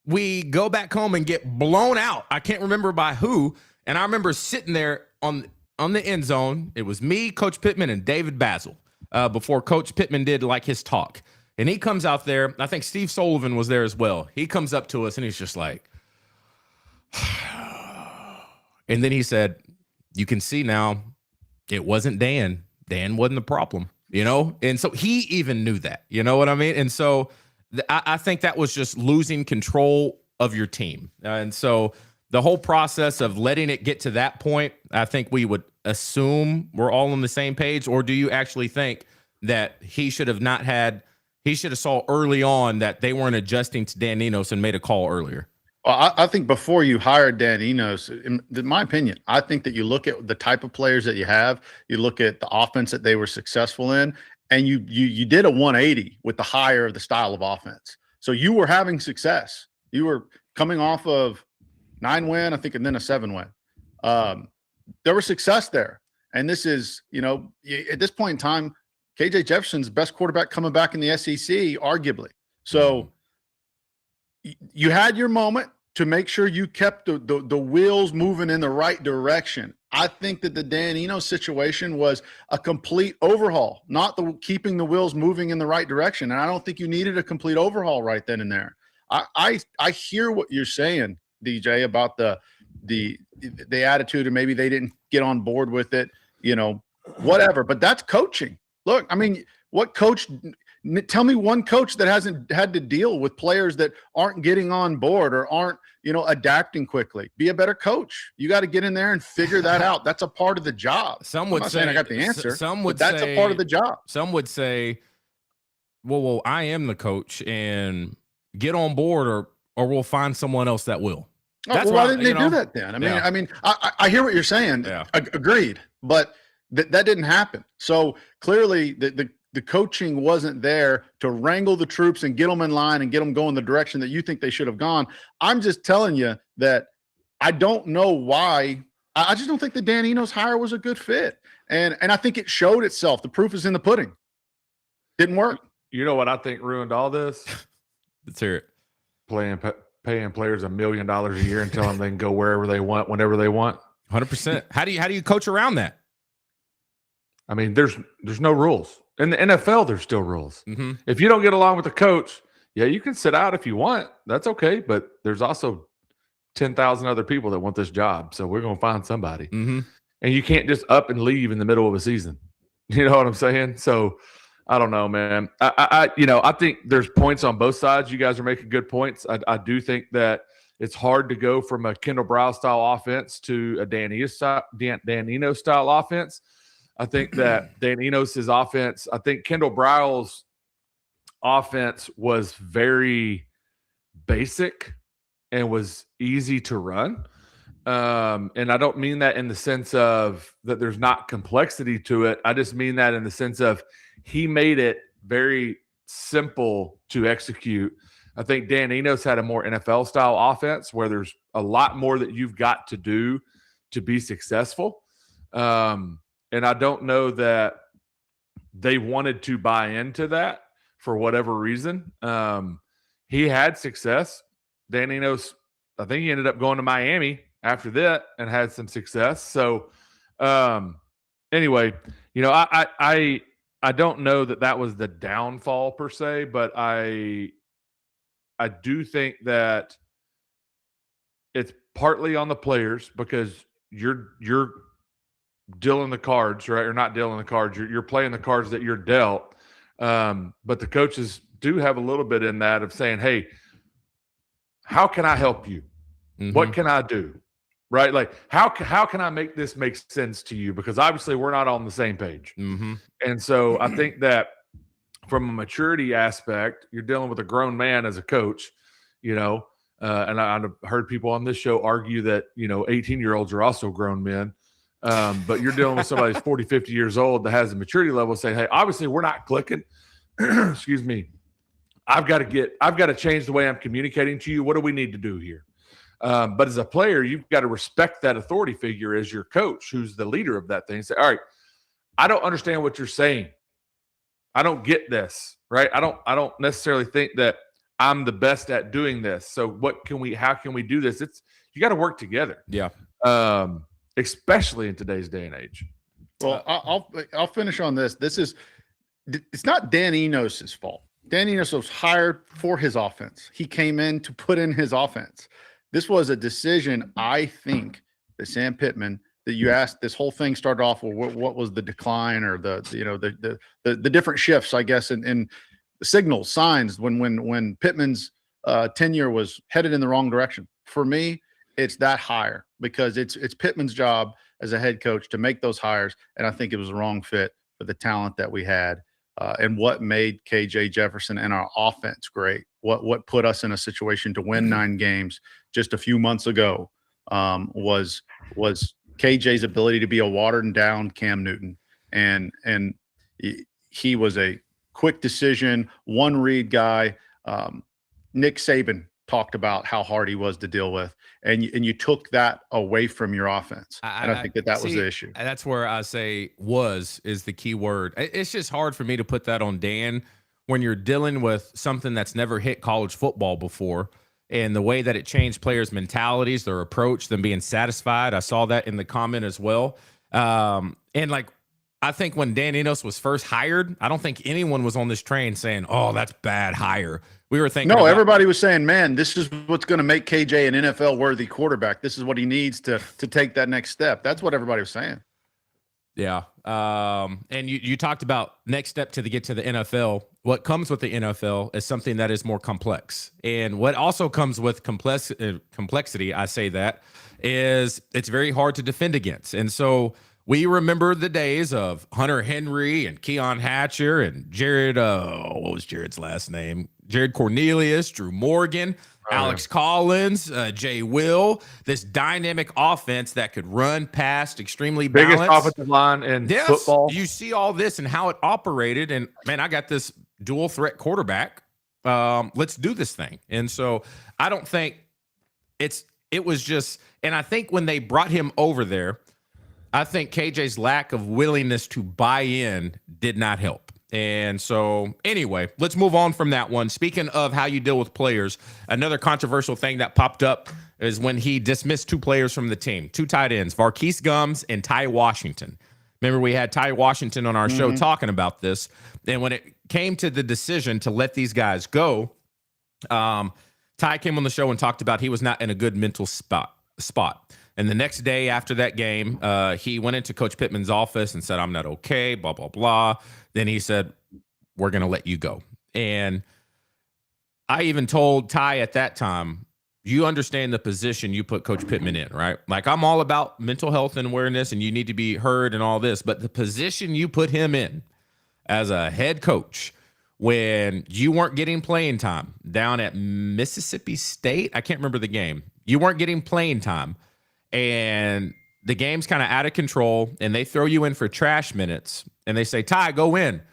we go back home and get blown out. I can't remember by who. And I remember sitting there on the end zone. It was me, Coach Pittman, and David Basil before Coach Pittman did like his talk. And he comes out there. I think Steve Sullivan was there as well. He comes up to us and he's just like, and then he said, you can see now it wasn't Dan. Dan wasn't the problem, And so he even knew that, you know what I mean? And so I think that was just losing control of your team. And so the whole process of letting it get to that point, I think we would assume we're all on the same page. Or do you actually think that he should have saw early on that they weren't adjusting to Dan Enos and made a call earlier? Well, I think before you hired Dan Enos, in my opinion, I think that you look at the type of players that you have, you look at the offense that they were successful in, and you did a 180 with the hire of the style of offense. So you were having success. You were coming off of 9-win, I think, and then a 7-win. There was success there. And this is, at this point in time, KJ Jefferson's best quarterback coming back in the SEC, arguably. So you had your moment to make sure you kept the wheels moving in the right direction. I think that the Dan Enos situation was a complete overhaul, not keeping the wheels moving in the right direction. And I don't think you needed a complete overhaul right then and there. I hear what you're saying, DJ, about the attitude, and maybe they didn't get on board with it, whatever. But that's coaching. Look, I mean, what coach – tell me one coach that hasn't had to deal with players that aren't getting on board or aren't, adapting quickly. Be a better coach. You got to get in there and figure that out. That's a part of the job. Some would say – I got the answer. Some would say – that's a part of the job. Some would say, well, I am the coach and get on board or we'll find someone else that will. That's why didn't they do that then? I mean, I hear what you're saying. Yeah. Agreed. But that didn't happen. So clearly the coaching wasn't there to wrangle the troops and get them in line and get them going the direction that you think they should have gone. I'm just telling you that I don't know why. I just don't think the Dan Enos hire was a good fit. And I think it showed itself. The proof is in the pudding. Didn't work. You know what I think ruined all this? Let's hear it. Paying players $1 million a year and telling them they can go wherever they want, whenever they want. 100%. How do you coach around that? I mean, there's no rules. In the NFL, there's still rules. Mm-hmm. If you don't get along with the coach, yeah, you can sit out if you want. That's okay. But there's also 10,000 other people that want this job. So we're going to find somebody. Mm-hmm. And you can't just up and leave in the middle of a season. You know what I'm saying? So I don't know, man. I think there's points on both sides. You guys are making good points. I do think that it's hard to go from a Kendall Brow style offense to a Dan Enos style offense. I think that Dan Enos' offense, I think Kendall Brow's offense was very basic and was easy to run. And I don't mean that in the sense of that there's not complexity to it. I just mean that in the sense of he made it very simple to execute. I think Dan Enos had a more NFL style offense where there's a lot more that you've got to do to be successful. And I don't know that they wanted to buy into that for whatever reason. He had success. Dan Enos, I think he ended up going to Miami after that and had some success. So anyway, I don't know that was the downfall per se, but I do think that it's partly on the players because you're dealing the cards, right? Or not dealing the cards. You're playing the cards that you're dealt. But the coaches do have a little bit in that of saying, hey, how can I help you? Mm-hmm. What can I do? Right? Like, how can I make this make sense to you? Because obviously we're not on the same page. Mm-hmm. And so I think that from a maturity aspect, you're dealing with a grown man as a coach, and I've heard people on this show argue that, 18-year-olds are also grown men. But you're dealing with somebody who's 40, 50 years old that has a maturity level saying, hey, obviously we're not clicking. Excuse me. I've got to change the way I'm communicating to you. What do we need to do here? But as a player, you've got to respect that authority figure as your coach, who's the leader of that thing. Say, all right, I don't understand what you're saying. I don't get this, right? I don't necessarily think that I'm the best at doing this. So how can we do this? You got to work together. Yeah. Especially in today's day and age. Well, I'll finish on this. It's not Dan Enos' fault. Dan Enos was hired for his offense. He came in to put in his offense. This was a decision, I think, that Sam Pittman, that you asked, this whole thing started off with what was the decline or the different shifts, I guess, in signals, signs when Pittman's tenure was headed in the wrong direction. For me, it's that hire because it's Pittman's job as a head coach to make those hires, and I think it was the wrong fit for the talent that we had. And what made KJ Jefferson and our offense great, what put us in a situation to win 9 games just a few months ago, was KJ's ability to be a watered down Cam Newton, and he was a quick decision, one read guy. Nick Saban talked about how hard he was to deal with, and you took that away from your offense. And I think that was the issue. That's where I say is the key word. It's just hard for me to put that on Dan when you're dealing with something that's never hit college football before, and the way that it changed players' mentalities, their approach, them being satisfied. I saw that in the comment as well. I think when Dan Enos was first hired, I don't think anyone was on this train saying, "Oh, that's bad hire." We were thinking, everybody was saying, "Man, this is what's going to make KJ an NFL-worthy quarterback. This is what he needs to take that next step." That's what everybody was saying. Yeah. And you talked about next step to get to the NFL. What comes with the NFL is something that is more complex. And what also comes with complexity, I say that, is it's very hard to defend against. And so we remember the days of Hunter Henry and Keon Hatcher and Jared, what was Jared's last name? Jared Cornelius, Drew Morgan, Alex Collins, Jay Will, this dynamic offense that could run past extremely balanced. Biggest offensive line in football. You see all this and how it operated. And, man, I got this dual threat quarterback. Let's do this thing. And so I don't think it was just – and I think when they brought him over there, I think KJ's lack of willingness to buy in did not help. And so, anyway, let's move on from that one. Speaking of how you deal with players, another controversial thing that popped up is when he dismissed 2 players from the team, 2 tight ends, Varquise Gums and Ty Washington. Remember, we had Ty Washington on our show Mm-hmm. talking about this. And when it came to the decision to let these guys go, Ty came on the show and talked about he was not in a good mental spot. And the next day after that game, he went into Coach Pittman's office and said, I'm not okay, blah, blah, blah. Then he said, we're going to let you go. And I even told Ty at that time, you understand the position you put Coach Pittman in, right? Like, I'm all about mental health and awareness, and you need to be heard and all this. But the position you put him in as a head coach, when you weren't getting playing time down at Mississippi State, I can't remember the game. You weren't getting playing time, and the game's kind of out of control, and they throw you in for trash minutes, and they say, Ty, go in.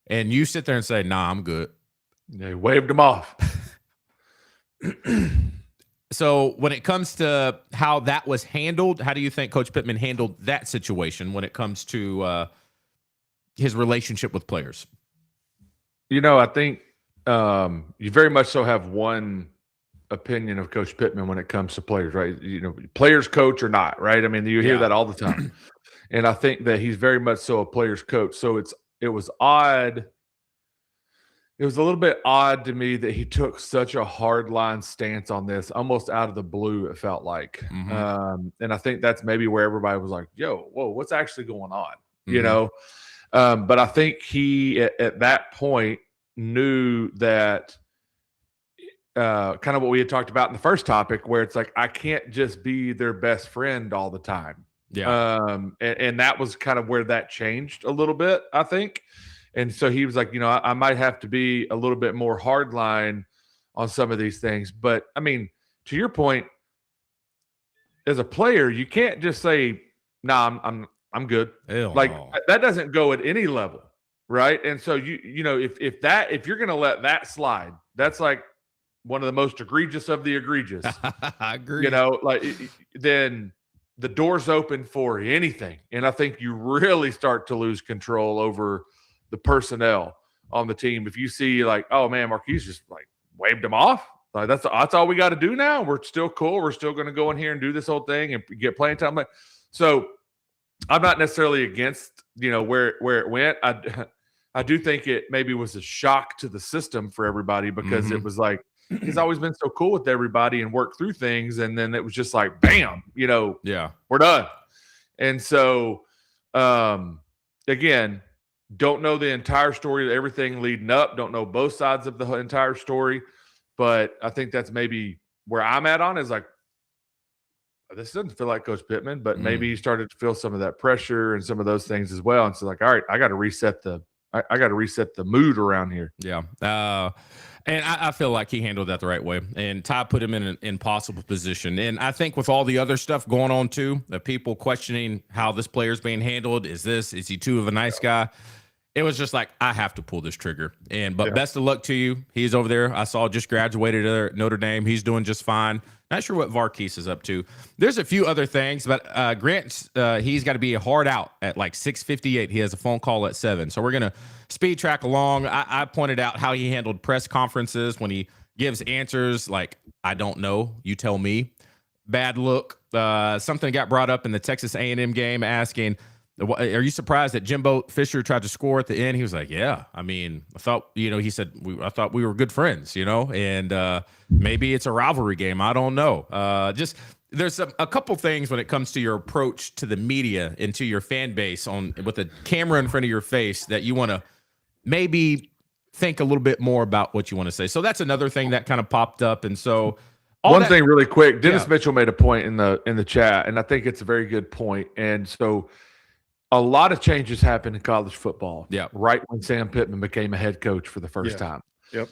And you sit there and say, nah, I'm good. They waved him off. So when it comes to how that was handled, how do you think Coach Pittman handled that situation when it comes to his relationship with players? I think you very much so have one opinion of Coach Pittman when it comes to players, right? Players coach or not, right? I mean, you hear that all the time. And I think that he's very much so a players coach. So it was odd. It was a little bit odd to me that he took such a hard line stance on this, almost out of the blue, it felt like. Mm-hmm. And I think that's maybe where everybody was like, whoa, what's actually going on? Mm-hmm. But I think he, at that point, knew that kind of what we had talked about in the first topic, where it's like, I can't just be their best friend all the time. Yeah. And that was kind of where that changed a little bit, I think. And so he was like, I might have to be a little bit more hardline on some of these things. But I mean, to your point, as a player, you can't just say, "Nah, I'm good." Hell like no. that doesn't go at any level, right? And so if you're going to let that slide, that's like one of the most egregious of the egregious. I agree. Then the door's open for anything, and I think you really start to lose control over the personnel on the team. If you see like, oh man, Marquise just like waved him off. Like that's all we got to do now. We're still cool. We're still going to go in here and do this whole thing and get playing time. So I'm not necessarily against, where it went. I do think it maybe was a shock to the system for everybody because it was like, he's always been so cool with everybody and worked through things. And then it was just like, bam, we're done. And so, again, don't know the entire story, everything leading up. Don't know both sides of the entire story. But I think that's maybe where I'm at on is like, this doesn't feel like Coach Pittman, but maybe he started to feel some of that pressure and some of those things as well. And so like, all right, I got to reset the mood around here. Yeah. And I feel like he handled that the right way. And Ty put him in an impossible position. And I think with all the other stuff going on too, the people questioning how this player's being handled, is he too of a nice guy? It was just like, I have to pull this trigger. But best of luck to you. He's over there. I saw just graduated at Notre Dame. He's doing just fine. Not sure what Varkey's is up to. There's a few other things, but Grant, he's got to be hard out at like 6:58. He has a phone call at 7. So we're going to speed track along. I pointed out how he handled press conferences when he gives answers like, I don't know, you tell me. Bad look. Something got brought up in the Texas A&M game asking, are you surprised that Jimbo Fisher tried to score at the end? He was like, yeah. I mean, I thought, he said, I thought we were good friends, and maybe it's a rivalry game. I don't know. Just there's a couple things when it comes to your approach to the media and to your fan base with a camera in front of your face that you want to maybe think a little bit more about what you want to say. So that's another thing that kind of popped up. And so one thing really quick, Dennis Mitchell made a point in the chat, and I think it's a very good point. And so a lot of changes happened in college football. Yeah. Right when Sam Pittman became a head coach for the first time. Yep.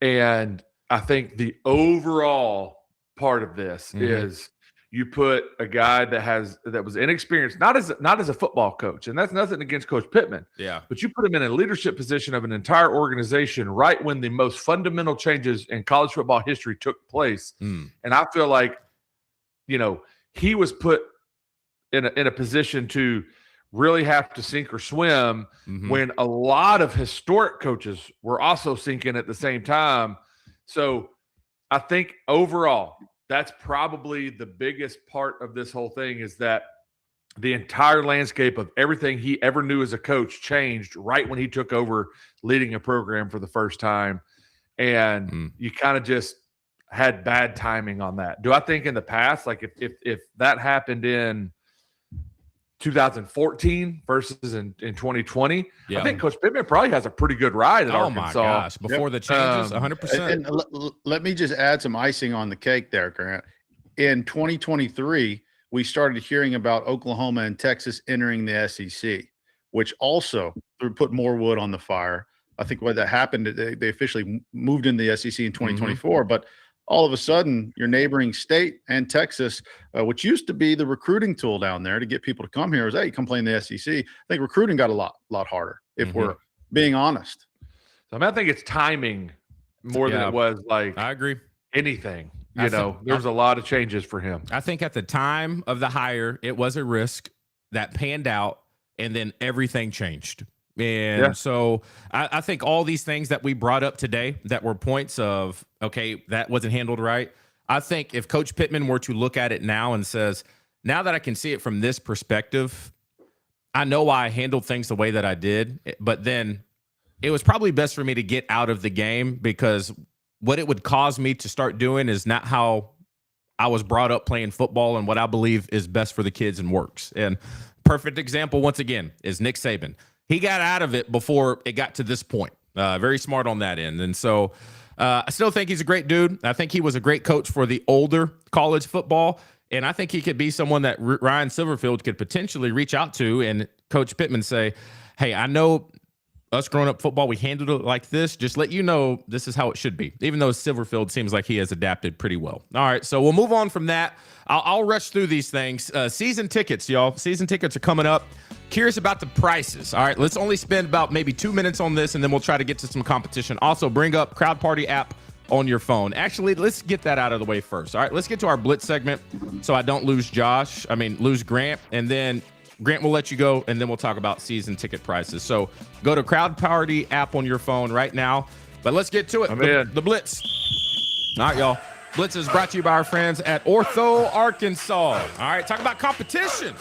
And I think the overall part of this is you put a guy that was inexperienced, not as a football coach, and that's nothing against Coach Pittman. Yeah. But you put him in a leadership position of an entire organization right when the most fundamental changes in college football history took place. And I feel like, he was put in a position to really have to sink or swim when a lot of historic coaches were also sinking at the same time. So I think overall, that's probably the biggest part of this whole thing is that the entire landscape of everything he ever knew as a coach changed right when he took over leading a program for the first time. And you kind of just had bad timing on that. Do I think in the past, like if that happened in 2014 versus in 2020, I think Coach Pittman probably has a pretty good ride at Arkansas. Oh, my gosh. Before the changes, 100%. And let me just add some icing on the cake there, Grant. In 2023, we started hearing about Oklahoma and Texas entering the SEC, which also put more wood on the fire. I think what that happened, they officially moved into the SEC in 2024, but all of a sudden, your neighboring state and Texas, which used to be the recruiting tool down there to get people to come here, is, hey, come play in the SEC. I think recruiting got a lot harder, if we're being honest. I mean, I think it's timing more than it was like I agree. Anything. There was a lot of changes for him. I think at the time of the hire, it was a risk that panned out, and then everything changed. And so I think all these things that we brought up today that were points of, okay, that wasn't handled right. I think if Coach Pittman were to look at it now and says, now that I can see it from this perspective, I know why I handled things the way that I did, but then it was probably best for me to get out of the game, because what it would cause me to start doing is not how I was brought up playing football and what I believe is best for the kids and works. And perfect example, once again, is Nick Saban. He got out of it before it got to this point. Very smart on that end. And so I still think he's a great dude. I think he was a great coach for the older college football. And I think he could be someone that Ryan Silverfield could potentially reach out to and Coach Pittman say, hey, I know us growing up football, we handled it like this. Just let you know this is how it should be, even though Silverfield seems like he has adapted pretty well. All right, so we'll move on from that. I'll rush through these things. Season tickets, y'all. Season tickets are coming up. Curious about the prices. All right, let's only spend about maybe 2 minutes on this, and then we'll try to get to some competition. Also, bring up Crowd Party app on your phone. Actually, let's get that out of the way first. All right, let's get to our Blitz segment so I don't lose lose Grant, and then Grant will let you go, and then we'll talk about season ticket prices. So go to Crowd Party app on your phone right now. But let's get to it. The Blitz. All right, y'all. Blitz is brought to you by our friends at Ortho, Arkansas. All right, talk about competition.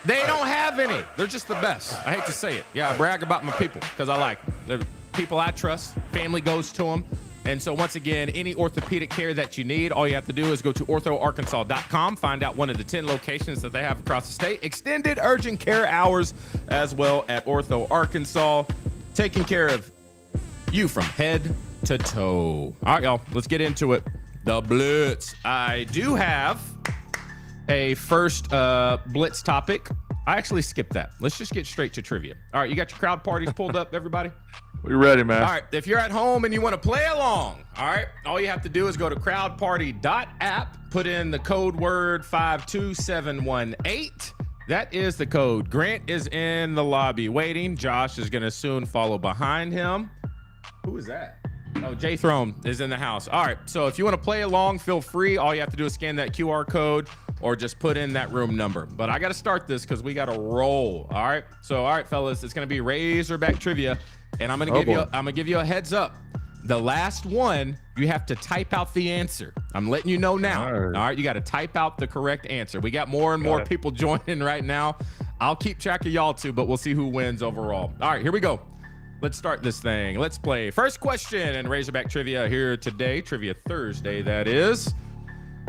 They don't have any. They're just the best. I hate to say it. Yeah, I brag about my people because I like them. They're people I trust. Family goes to them. And so once again, any orthopedic care that you need, all you have to do is go to orthoarkansas.com, find out one of the 10 locations that they have across the state. Extended urgent care hours as well at Ortho Arkansas, taking care of you from head to toe. All right, y'all, let's get into it. The Blitz. I do have a first Blitz topic. I actually skipped that. Let's just get straight to trivia. All right, you got your crowd parties pulled up, everybody? We ready, man. All right, if you're at home and you want to play along, all right, all you have to do is go to crowdparty.app, put in the code word 52718. That is the code. Grant is in the lobby waiting. Josh is going to soon follow behind him. Who is that? Oh, Jay Throne is in the house. All right, so if you want to play along, feel free. All you have to do is scan that QR code or just put in that room number. But I got to start this because we got to roll. All right, so all right, fellas, it's going to be Razorback trivia. And I'm gonna give you a heads up. The last one, you have to type out the answer. I'm letting you know now. All right, you got to type out the correct answer. We got more and more people joining right now. I'll keep track of y'all too, but we'll see who wins overall. All right, here we go. Let's start this thing. Let's play first question and Razorback trivia here today. Trivia Thursday, that is.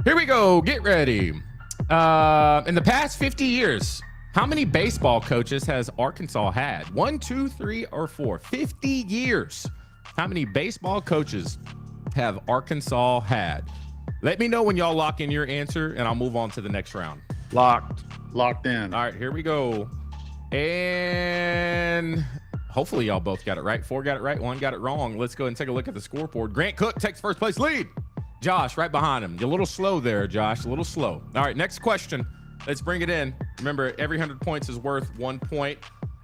Here we go. Get ready. In the past 50 years, how many baseball coaches has Arkansas had? 1, 2, 3, or 4? 50 years. How many baseball coaches have Arkansas had? Let me know when y'all lock in your answer, and I'll move on to the next round. Locked in. All right, here we go. And hopefully y'all both got it right. 4 got it right, 1 got it wrong. Let's go and take a look at the scoreboard. Grant Cook takes first place lead. Josh right behind him. You're a little slow there, Josh. A little slow. All right, next question. Let's bring it in. Remember, every 100 points is worth 1 point.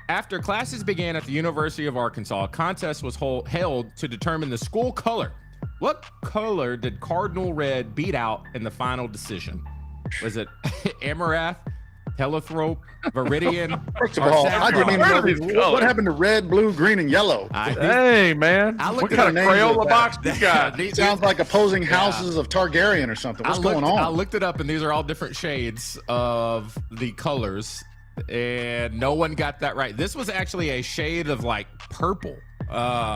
After classes began at the University of Arkansas, a contest was held to determine the school color. What color did Cardinal Red beat out in the final decision? Was it Amaranth, heliotrope, viridian. First of all, I didn't even know These colors. what happened to red, blue, green, and yellow. Hey, man. I looked What at kind of our names Crayola like box that. you got? It sounds like opposing houses of Targaryen or something. What's going on? I looked it up, and these are all different shades of the colors, and no one got that right. This was actually a shade of like purple.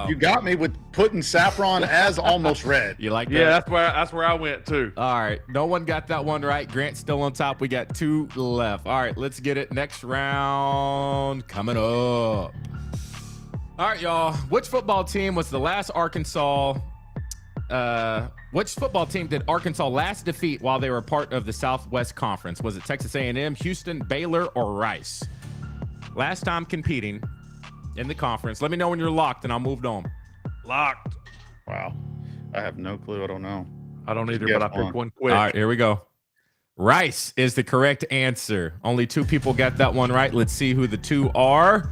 You got me with putting saffron as almost red. You like that? Yeah, that's where I went too. All right. No one got that one right. Grant's still on top. We got 2 left. All right, let's get it. Next round coming up. All right, y'all. Which football team was the last Arkansas? Which football team did Arkansas last defeat while they were part of the Southwest Conference? Was it Texas A&M, Houston, Baylor, or Rice? Last time competing in the conference. Let me know when you're locked, and I'll move on. Locked. Wow. I have no clue. I don't know. I don't either, Guess but I picked one quick. All right, here we go. Rice is the correct answer. Only 2 people got that one right. Let's see who the 2 are.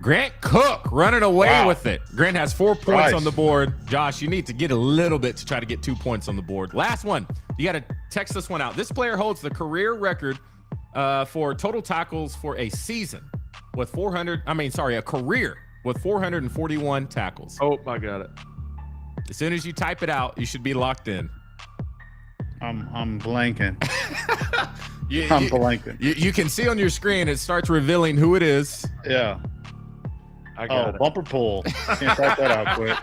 Grant Cook running away with it. Grant has 4 points Rice. on the board. Josh, you need to get a little bit to try to get 2 points on the board. Last one. You got to text this one out. This player holds the career record for total tackles for a season with a career with 441 tackles. Oh, I got it. As soon as you type it out, you should be locked in. I'm blanking. You, I'm you- blanking. you can see on your screen, it starts revealing who it is. Yeah. I got it. Bumper pull. Can't type that out quick.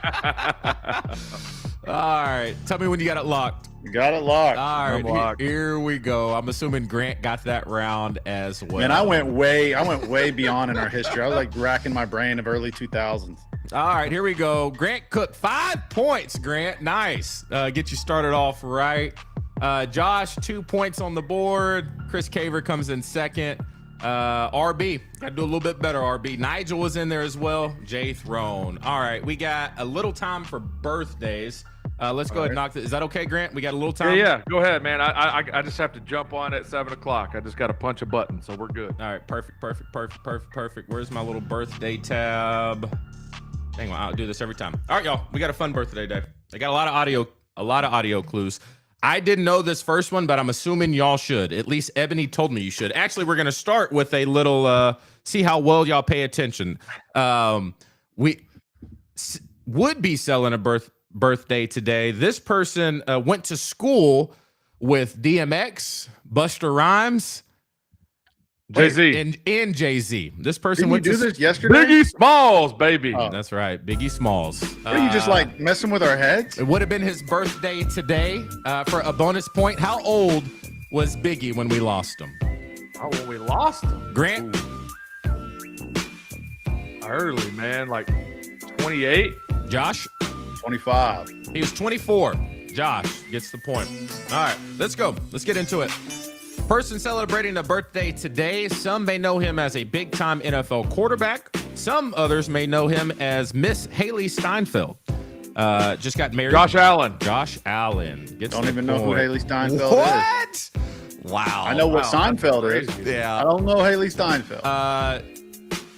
All right. Tell me when you got it locked. You got it locked. All right. I'm locked. Here we go. I'm assuming Grant got that round as well. Man, I went way beyond in our history. I was like racking my brain of early 2000s. All right. Here we go. Grant Cook, 5 points, Grant. Nice. Get you started off right. Josh, 2 points on the board. Chris Caver comes in second. RB, got to do a little bit better, RB. Nigel was in there as well. Jay Throne. All right, we got a little time for birthdays. Let's go ahead and knock this. Is that okay, Grant? We got a little time? Yeah. Go ahead, man. I just have to jump on at 7 o'clock. I just got to punch a button, so we're good. All right, perfect. Where's my little birthday tab? Hang on, I'll do this every time. All right, y'all, we got a fun birthday day. I got a lot of audio clues. I didn't know this first one, but I'm assuming y'all should. At least Ebony told me you should. Actually, we're going to start with a little, see how well y'all pay attention. We would be selling a birthday today. This person went to school with DMX, Busta Rhymes, Jay-Z. and Jay-Z. This person Didn't you went do to this yesterday? Biggie Smalls, baby. Oh. That's right, Biggie Smalls. What, are you just like messing with our heads? It would have been his birthday today. For a bonus point, how old was Biggie when we lost him? Oh, when we lost him. Grant? Early, man. Like 28. Josh? 25. He was 24. Josh gets the point. All right, let's go. Let's get into it. Person celebrating a birthday today. Some may know him as a big-time NFL quarterback. Some others may know him as Miss Haley Steinfeld. Just got married. Josh Allen. Josh Allen. Gets Don't the even know who point. Haley Steinfeld is. What? Wow. I know what Wow, Seinfeld that's is. crazy. Yeah. I don't know Haley Steinfeld.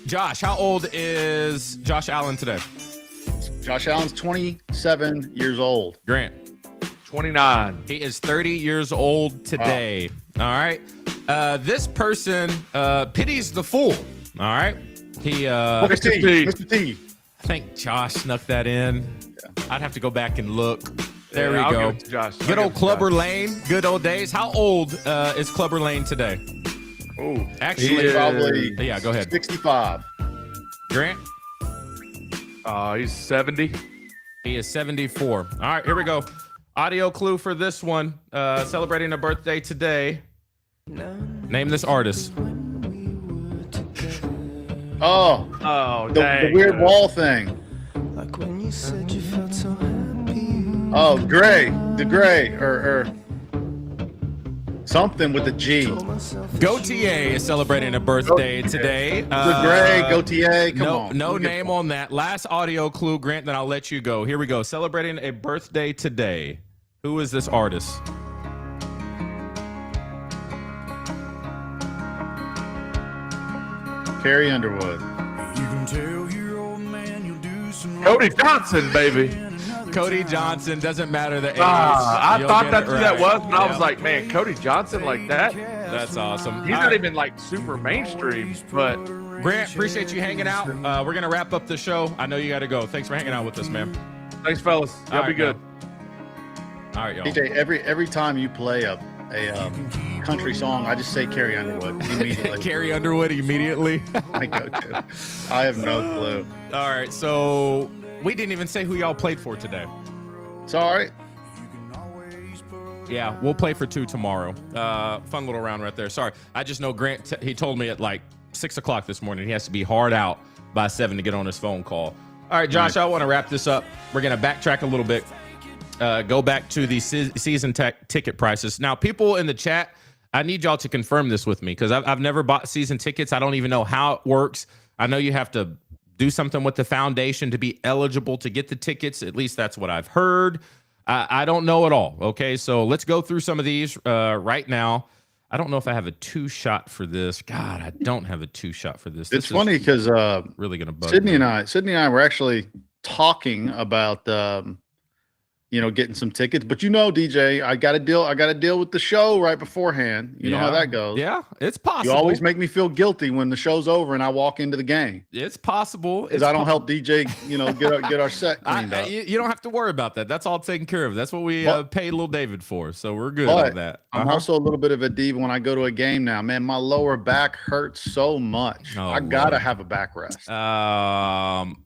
Josh, how old is Josh Allen today? Josh Allen's 27 years old. Grant. 29. He is 30 years old today. All right. This person pities the fool. All right. He Mr. T. T. Mr. T. I think Josh snuck that in. I'd have to go back and look. There Yeah, I'll we go. give it to Josh. Good I'll old give it to Clubber Josh. Lane. Good old days. How old is Clubber Lane today? Oh, Actually, He is- probably yeah, go ahead. 65. Grant, He's 70. he is 74. All right, here we go. Audio clue for this one. Celebrating a birthday today. Name this artist. Oh, Oh, the dang. weird wall thing. Oh, Gray. The Gray. Or something with the G. Gautier is celebrating a birthday today. The Gray, Gautier. Come on. No We'll get name one. on that. Last audio clue, Grant, then I'll let you go. Here we go. Celebrating a birthday today. Who is this artist? Carrie Underwood. Cody Johnson, baby. Cody Johnson. Doesn't matter the age. I You'll thought get that's it who that right. was, and I was Yeah. like, man, Cody Johnson like that? That's awesome. He's All not right. even like super mainstream, but Grant, appreciate you hanging out. We're going to wrap up the show. I know you got to go. Thanks for hanging out with us, man. thanks, fellas. Y'all All be right, good. All right, y'all. DJ, every time you play a country song, I just say Carrie Underwood immediately. Carrie Underwood immediately. I go to. I have no clue. All right, so we didn't even say who y'all played for today. It's all right. Yeah, we'll play for 2 tomorrow. Fun little round right there. Sorry, I just know Grant, he told me at like 6 o'clock this morning he has to be hard out by 7 to get on his phone call. All right, Josh, I want to wrap this up. We're going to backtrack a little bit. Go back to the season ticket prices. Now, people in the chat, I need y'all to confirm this with me because I've never bought season tickets. I don't even know how it works. I know you have to do something with the foundation to be eligible to get the tickets. At least that's what I've heard. I don't know at all. Okay, so let's go through some of these right now. I don't know if I have a 2-shot for this. God, I don't have a 2-shot for this. It's funny because really going to bug Sydney me. and I were actually talking about getting some tickets. But DJ, I got to deal with the show right beforehand. You know how that goes. Yeah, it's possible. You always make me feel guilty when the show's over and I walk into the game. It's possible. Because I don't help DJ, get our set cleaned up. You don't have to worry about that. That's all taken care of. That's what we paid little David for. So we're good But on that. I'm also a little bit of a diva when I go to a game now. Man, my lower back hurts so much. Oh, I got to have a backrest.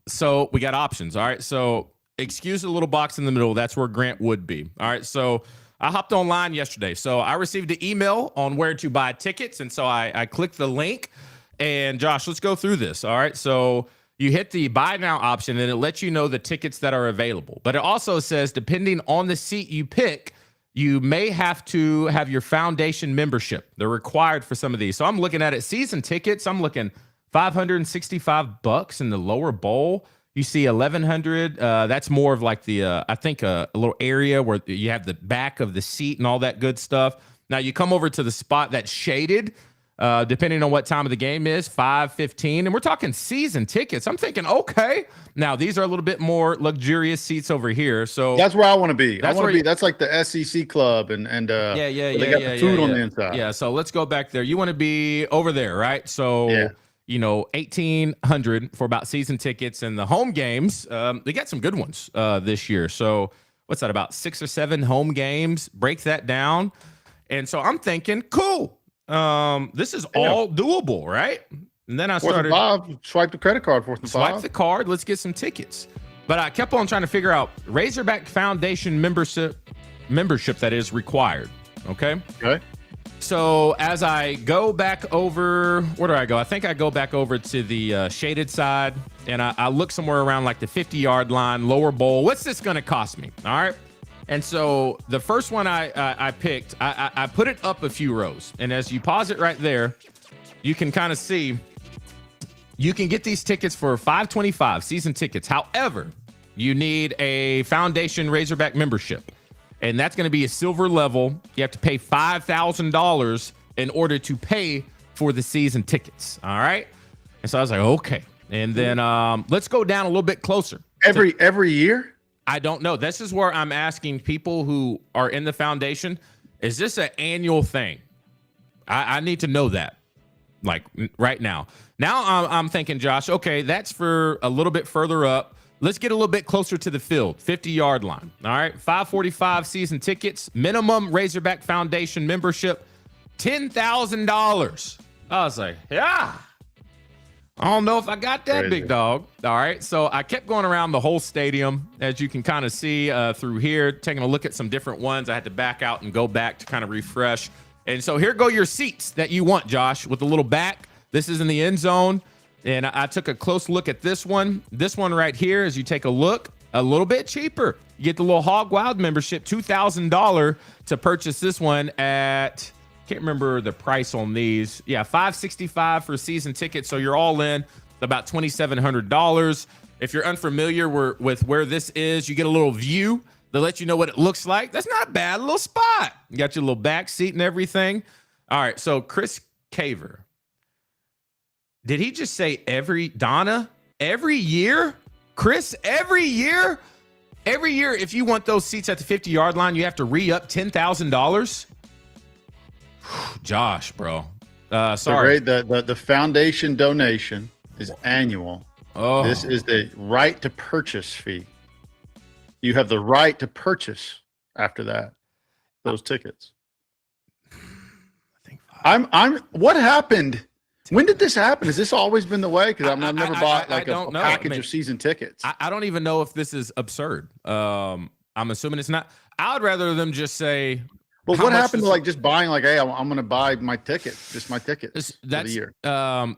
So we got options. All right. So excuse the little box in the middle. That's where Grant would be. All right. So I hopped online yesterday. So I received an email on where to buy tickets. And so I clicked the link. And Josh, let's go through this. All right. So you hit the buy now option and it lets you know the tickets that are available. But it also says, depending on the seat you pick, you may have to have your foundation membership. They're required for some of these. So I'm looking at it. Season tickets, I'm looking $565 in the lower bowl. You see 1,100. That's more of like the, I think a little area where you have the back of the seat and all that good stuff. Now you come over to the spot that's shaded, depending on what time of the game is, $515. And we're talking season tickets. I'm thinking, okay. Now these are a little bit more luxurious seats over here. So that's where I want to be. That's where that's like the SEC club and they got the food on the inside. Yeah. So let's go back there. You want to be over there, right? So, $1,800 for about season tickets, and the home games, they got some good ones this year. So what's that, about 6 or 7 home games? Break that down. And so I'm thinking, cool. This is all doable, right? And then I started swipe the credit card, swipe the card. Let's get some tickets. But I kept on trying to figure out Razorback Foundation membership that is required. Okay. So as I go back over, where do I go? I think I go back over to the shaded side, and I look somewhere around like the 50-yard line, lower bowl. What's this going to cost me? All right. And so the first one I picked, I put it up a few rows. And as you pause it right there, you can kind of see you can get these tickets for $525 season tickets. However, you need a Foundation Razorback membership. And that's going to be a silver level. You have to pay $5,000 in order to pay for the season tickets. All right. And so I was like, okay. And then let's go down a little bit closer. Every year? I don't know. This is where I'm asking people who are in the foundation, is this an annual thing? I need to know that, like right now. Now I'm thinking, Josh, okay, that's for a little bit further up. Let's get a little bit closer to the field, 50-yard line. All right, $545 season tickets, minimum Razorback Foundation membership, $10,000. I was like, yeah. I don't know if I got that, Crazy. big dog. All right, so I kept going around the whole stadium, as you can kind of see through here, taking a look at some different ones. I had to back out and go back to kind of refresh. And so here go your seats that you want, Josh, with a little back. This is in the end zone. And I took a close look at this one. This one right here, as you take a look, a little bit cheaper. You get the little Hog Wild membership, $2,000 to purchase this one at, can't remember the price on these. Yeah, $565 for season tickets. So you're all in about $2,700. If you're unfamiliar with where this is, you get a little view to let you know what it looks like. That's not a bad little spot. You got your little back seat and everything. All right, so Chris Caver. Did he just say every year? Chris, every year? Every year, if you want those seats at the 50-yard line, you have to re-up $10,000? Josh, bro. So Sorry. the foundation donation is annual. Oh, This is the right to purchase fee. You have the right to purchase after that those tickets. I think five. I'm. What happened? When did this happen? Has this always been the way? Because I've never bought like a don't know. package I mean, of season tickets. I don't even know if this is absurd. I'm assuming it's not. I would rather them just say. Well, how what much happened to this- like just buying like, hey, I'm going to buy my ticket, just my tickets for the That's year.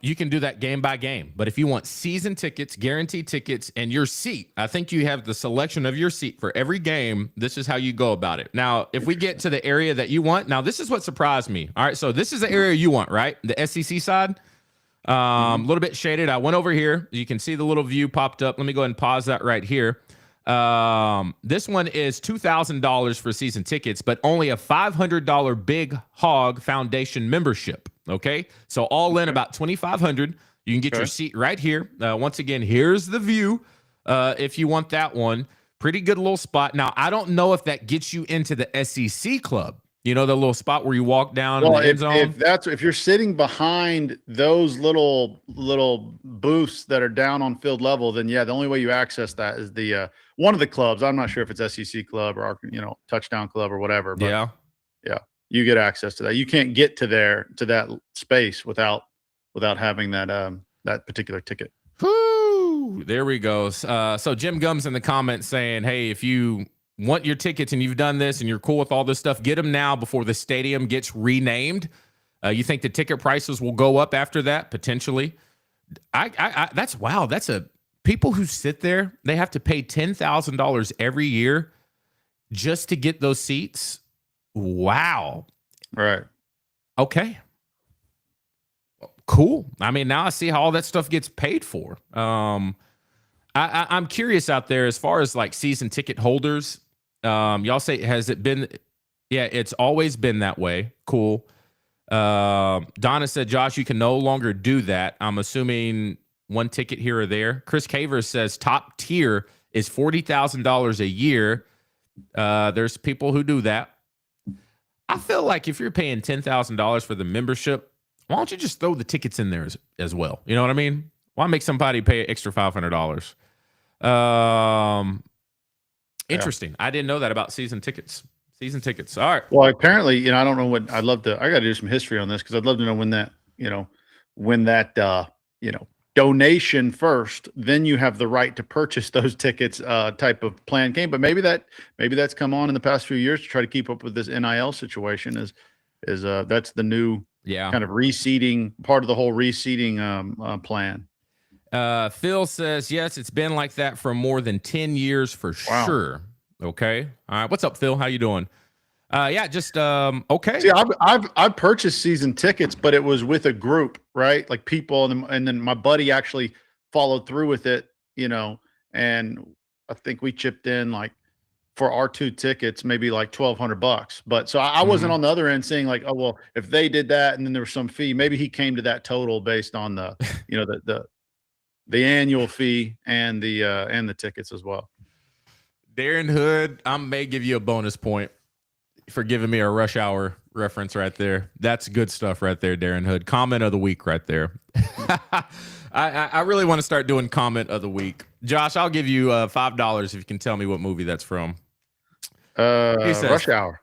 you can do that game by game. But if you want season tickets, guaranteed tickets, and your seat, I think you have the selection of your seat for every game. This is how you go about it. Now, if we get to the area that you want, now this is what surprised me. All right, so this is the area you want, right? The SEC side. A little bit shaded. I went over here. You can see the little view popped up. Let me go ahead and pause that right here. This one is $2,000 for season tickets, but only a $500 Big Hog Foundation membership. Okay, so all in about $2,500. You can get your seat right here. Once again, here's the view. If you want that one, pretty good little spot. Now, I don't know if that gets you into the SEC club. You know, the little spot where you walk down in the end zone. If you're sitting behind those little booths that are down on field level, then yeah, the only way you access that is the one of the clubs. I'm not sure if it's SEC club or touchdown club or whatever. But yeah, you get access to that. You can't get to that space without having that particular ticket. Whoo, there we go. So Jim Gum's in the comments saying, hey, if you want your tickets and you've done this and you're cool with all this stuff, get them now before the stadium gets renamed. You think the ticket prices will go up after that? Potentially. That's wow. That's people who sit there, they have to pay $10,000 every year just to get those seats. Wow. Right. Okay. Cool. I mean, now I see how all that stuff gets paid for. I'm curious out there as far as like season ticket holders. Y'all say, has it been? Yeah, it's always been that way. Cool. Donna said, Josh, you can no longer do that. I'm assuming one ticket here or there. Chris Caver says top tier is $40,000 a year. There's people who do that. I feel like if you're paying $10,000 for the membership, why don't you just throw the tickets in there as well? You know what I mean? Why make somebody pay an extra $500? Interesting. I didn't know that about season tickets. Season tickets. All right. Well, apparently, I don't know what I got to do some history on this because I'd love to know when that donation first, then you have the right to purchase those tickets type of plan came. But maybe that's come on in the past few years to try to keep up with this NIL situation is that's the new kind of reseeding part of the whole reseeding plan. Phil says, yes, it's been like that for more than 10 years for sure. Okay. All right. What's up, Phil? How you doing? Just okay. See, I've purchased season tickets, but it was with a group, right? Like people, and then my buddy actually followed through with it, and I think we chipped in like for our 2 tickets, maybe like $1,200. But so I wasn't on the other end saying like, oh, well, if they did that and then there was some fee, maybe he came to that total based on the, the annual fee and the tickets as well. Darren Hood, I may give you a bonus point for giving me a Rush Hour reference right there. That's good stuff right there, Darren Hood. Comment of the week right there. I really want to start doing comment of the week. Josh, I'll give you $5 if you can tell me what movie that's from. Says, Rush Hour.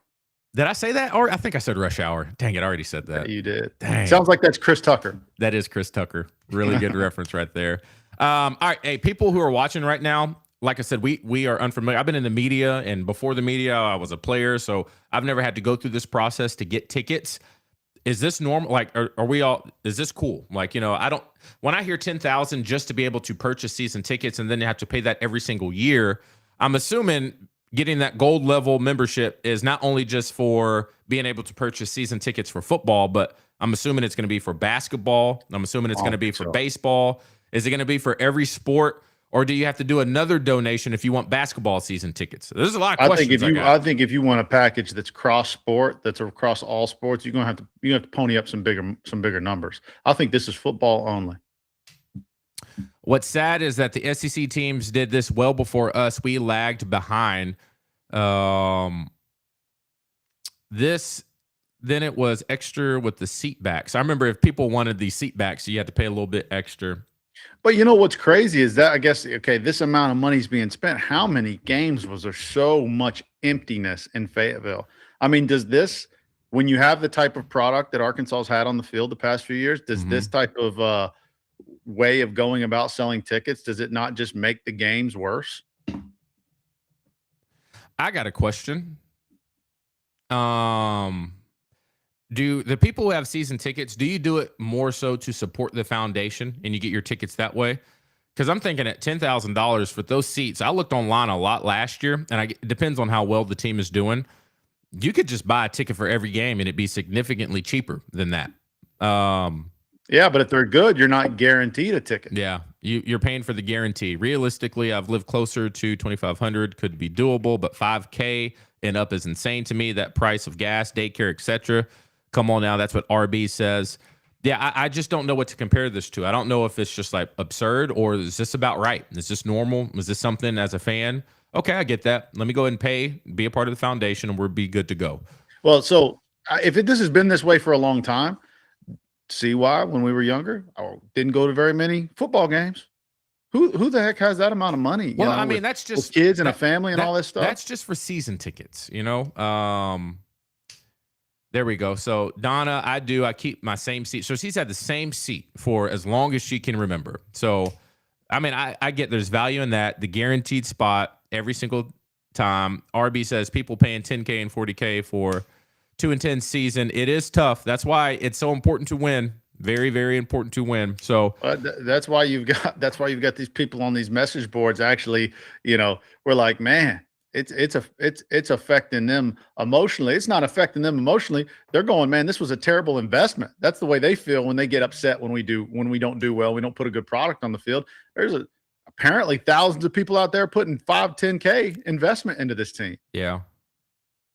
Did I say that? Or I think I said Rush Hour. Dang it, I already said that. Yeah, you did. Dang. Sounds like that's Chris Tucker. That is Chris Tucker. Really good reference right there. All right, hey, people who are watching right now, like I said, we are unfamiliar. I've been in the media, and before the media, I was a player, so I've never had to go through this process to get tickets. Is this normal? Like, are we all? Is this cool? Like, I don't. When I hear 10,000 just to be able to purchase season tickets, and then you have to pay that every single year, I'm assuming getting that gold level membership is not only just for being able to purchase season tickets for football, but I'm assuming it's going to be for basketball. I'm assuming it's going to be for baseball. Is it going to be for every sport? Or do you have to do another donation if you want basketball season tickets? There's a lot of questions. I think if you want a package that's cross sport, that's across all sports, you're gonna have to pony up some bigger numbers. I think this is football only. What's sad is that the SEC teams did this well before us. We lagged behind. This Then it was extra with the seat backs. I remember if people wanted the seat backs, you had to pay a little bit extra. But you know what's crazy is that I guess okay, this amount of money is being spent. How many games was there so much emptiness in Fayetteville? I mean, does this when you have the type of product that Arkansas's had on the field the past few years, does this type of way of going about selling tickets, does it not just make the games worse? I got a question. Do the people who have season tickets, do you do it more so to support the foundation and you get your tickets that way? Because I'm thinking at $10,000 for those seats, I looked online a lot last year, and it depends on how well the team is doing. You could just buy a ticket for every game, and it'd be significantly cheaper than that. Yeah, but if they're good, you're not guaranteed a ticket. Yeah, you're paying for the guarantee. Realistically, I've lived closer to 2,500, could be doable, but $5K and up is insane to me. That price of gas, daycare, etc. Come on now, that's what RB says. Yeah, I just don't know what to compare this to. I don't know if it's just like absurd or is this about right? Is this normal? Is this something as a fan? Okay, I get that. Let me go ahead and pay, be a part of the foundation, and we'll be good to go. Well, so if this has been this way for a long time, see why when we were younger, I didn't go to very many football games. Who the heck has that amount of money? Well, I mean, that's just with kids and a family and all this stuff. That's just for season tickets, you know. There we go. So Donna, I keep my same seat. So she's had the same seat for as long as she can remember. So, I mean, I get there's value in that. The guaranteed spot every single time. RB says people paying $10K and $40K for 2-10 season. It is tough. That's why it's so important to win. Very, very important to win. So that's why you've got these people on these message boards. Actually, we're like, man, it's affecting them emotionally. It's not affecting them emotionally. They're going, man, this was a terrible investment. That's the way they feel when they get upset when we don't do well. We don't put a good product on the field. There's apparently thousands of people out there putting 5-10K investment into this team. Yeah.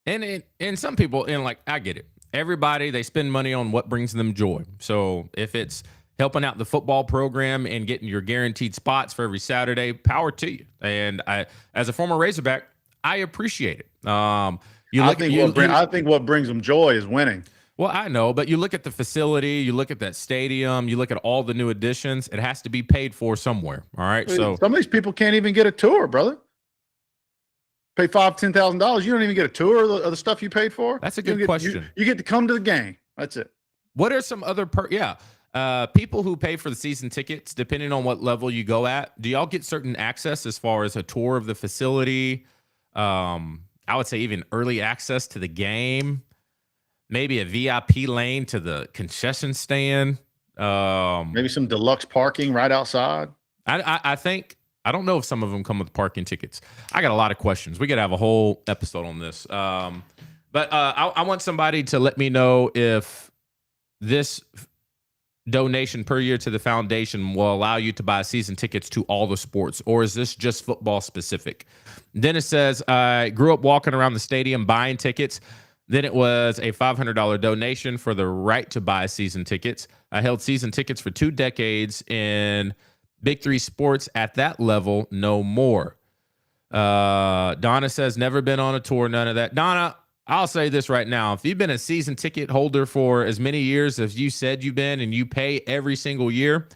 And some people, and like, I get it. Everybody, they spend money on what brings them joy. So if it's helping out the football program and getting your guaranteed spots for every Saturday, power to you. And as a former Razorback, I appreciate it. I think what brings them joy is winning. Well, I know, but you look at the facility, you look at that stadium, you look at all the new additions, it has to be paid for somewhere. All right. So some of these people can't even get a tour, brother. Pay $10,000. You don't even get a tour of the stuff you paid for. That's a good question. You get to come to the game. That's it. What are some other people who pay for the season tickets, depending on what level you go at, do y'all get certain access as far as a tour of the facility? I would say even early access to the game, maybe a VIP lane to the concession stand. Maybe some deluxe parking right outside. I don't know if some of them come with parking tickets. I got a lot of questions. We could have a whole episode on this. But I want somebody to let me know if this donation per year to the foundation will allow you to buy season tickets to all the sports, or is this just football specific? Dennis says, I grew up walking around the stadium buying tickets. Then it was a $500 donation for the right to buy season tickets. I held season tickets for 2 decades in Big 3 sports at that level, no more. Donna says, never been on a tour, none of that. Donna, I'll say this right now. If you've been a season ticket holder for as many years as you said you've been and you pay every single year,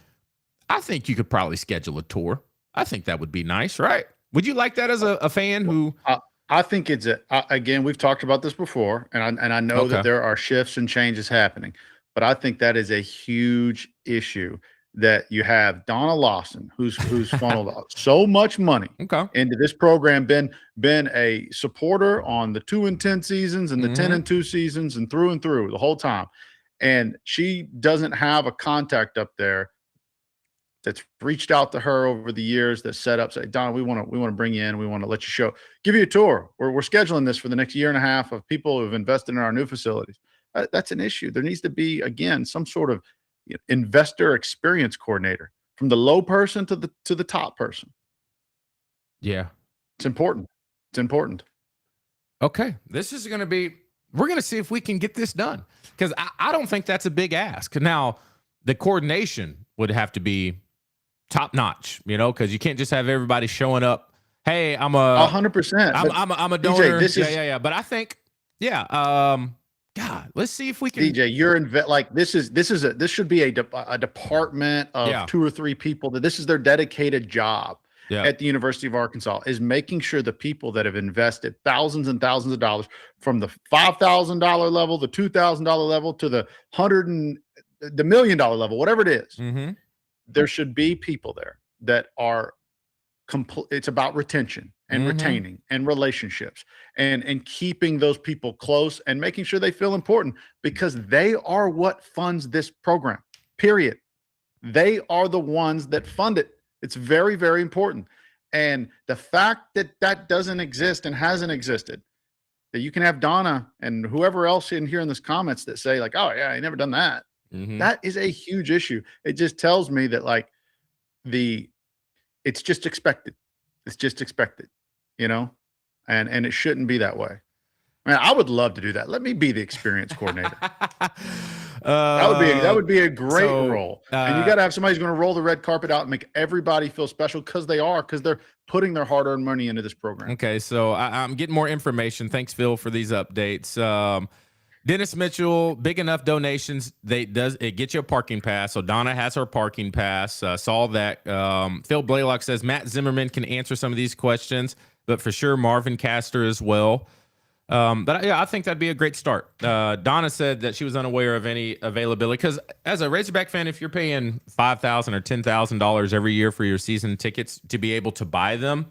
I think you could probably schedule a tour. I think that would be nice, right? Would you like that as a fan who... I think it's again, we've talked about this before, and I know that there are shifts and changes happening, but I think that is a huge issue that you have Donna Lawson, who's funneled so much money into this program, been a supporter on the 2-10 seasons and the 10-2 seasons and through the whole time. And she doesn't have a contact up there that's reached out to her over the years that set up, say, Donna, we want to bring you in. We want to let you give you a tour. We're scheduling this for the next year and a half of people who've invested in our new facilities. That's an issue. There needs to be, again, some sort of investor experience coordinator from the low person to the top person. Yeah. It's important. It's important. Okay. This is going to be, we're going to see if we can get this done, because I don't think that's a big ask. Now, the coordination would have to be top notch, because you can't just have everybody showing up. Hey, I'm 100%. I'm a donor. DJ, Yeah. But I think, can God, let's see if we can. DJ, you're like this should be a department of 2 or 3 people that this is their dedicated job at the University of Arkansas, is making sure the people that have invested thousands and thousands of dollars from the $5,000 level, the $2,000 level to the the $1 million level, whatever it is, there should be people there that are it's about retention and retaining and relationships and keeping those people close and making sure they feel important, because they are what funds this program, period. They are the ones that fund it. It's very, very important. And the fact that that doesn't exist and hasn't existed, that you can have Donna and whoever else in here in this comments that say like, oh yeah, I never done that. That is a huge issue. It just tells me that like it's just expected. It's just expected, and it shouldn't be that way. Man, I would love to do that. Let me be the experience coordinator. That would be a great role. And you got to have somebody who's going to roll the red carpet out and make everybody feel special, because they're putting their hard-earned money into this program. Okay, so I'm getting more information. Thanks, Phil, for these updates. Dennis Mitchell, big enough donations, it gets you a parking pass. So Donna has her parking pass. Saw that. Phil Blaylock says Matt Zimmerman can answer some of these questions, but for sure Marvin Castor as well. But yeah, I think that'd be a great start. Donna said that she was unaware of any availability, because as a Razorback fan, if you're paying $5,000 or $10,000 every year for your season tickets to be able to buy them,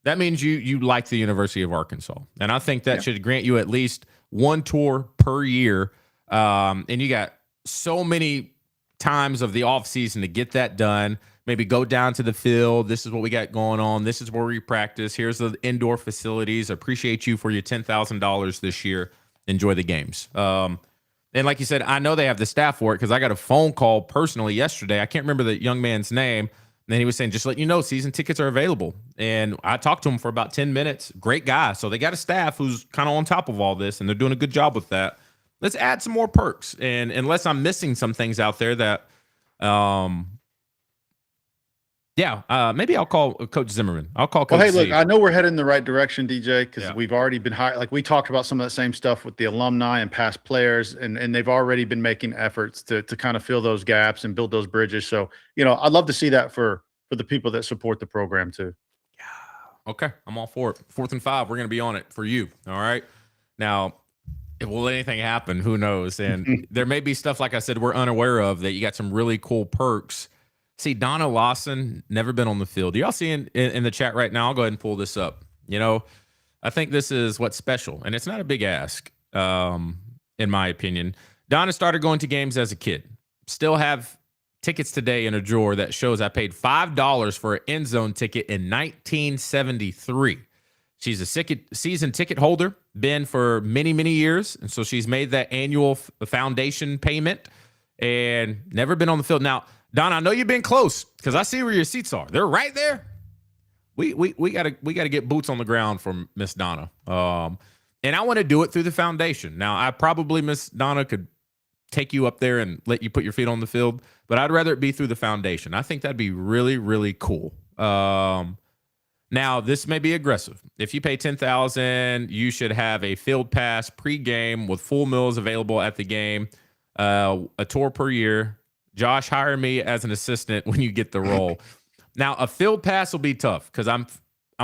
that means you like the University of Arkansas. And I think that should grant you at least one tour per year. And you got so many times of the off season to get that done. Maybe go down to the field. This is what we got going on. This is where we practice. Here's the indoor facilities. Appreciate you for your $10,000 this year. Enjoy the games. And like you said, I know they have the staff for it, because I got a phone call personally yesterday. I can't remember the young man's name. And then he was saying, just let you know, season tickets are available. And I talked to him for about 10 minutes. Great guy. So they got a staff who's kind of on top of all this, and they're doing a good job with that. Let's add some more perks. And unless I'm missing some things out there that, maybe I'll call Coach Zimmerman. I'll call Coach Look, I know we're heading in the right direction, DJ, because we've already been hired. Like we talked about some of that same stuff with the alumni and past players, and they've already been making efforts to kind of fill those gaps and build those bridges. So, I'd love to see that for the people that support the program too. Yeah. Okay. I'm all for it. 4th and 5. We're going to be on it for you. All right. Now, will anything happen? Who knows? And there may be stuff, like I said, we're unaware of, that you got some really cool perks. See, Donna Lawson, never been on the field. Do y'all see in the chat right now? I'll go ahead and pull this up. I think this is what's special, and it's not a big ask, in my opinion. Donna started going to games as a kid. Still have tickets today in a drawer that shows I paid $5 for an end zone ticket in 1973. She's a season ticket holder, been for many, many years, and so she's made that annual foundation payment and never been on the field. Now, Don, I know you've been close, because I see where your seats are. They're right there. We gotta get boots on the ground from Miss Donna. And I want to do it through the foundation. Now, I probably, Miss Donna, could take you up there and let you put your feet on the field, but I'd rather it be through the foundation. I think that'd be really, really cool. Now, this may be aggressive. If you pay $10,000, you should have a field pass pregame with full meals available at the game, a tour per year. Josh, hire me as an assistant when you get the role. Now, a field pass will be tough, because I'm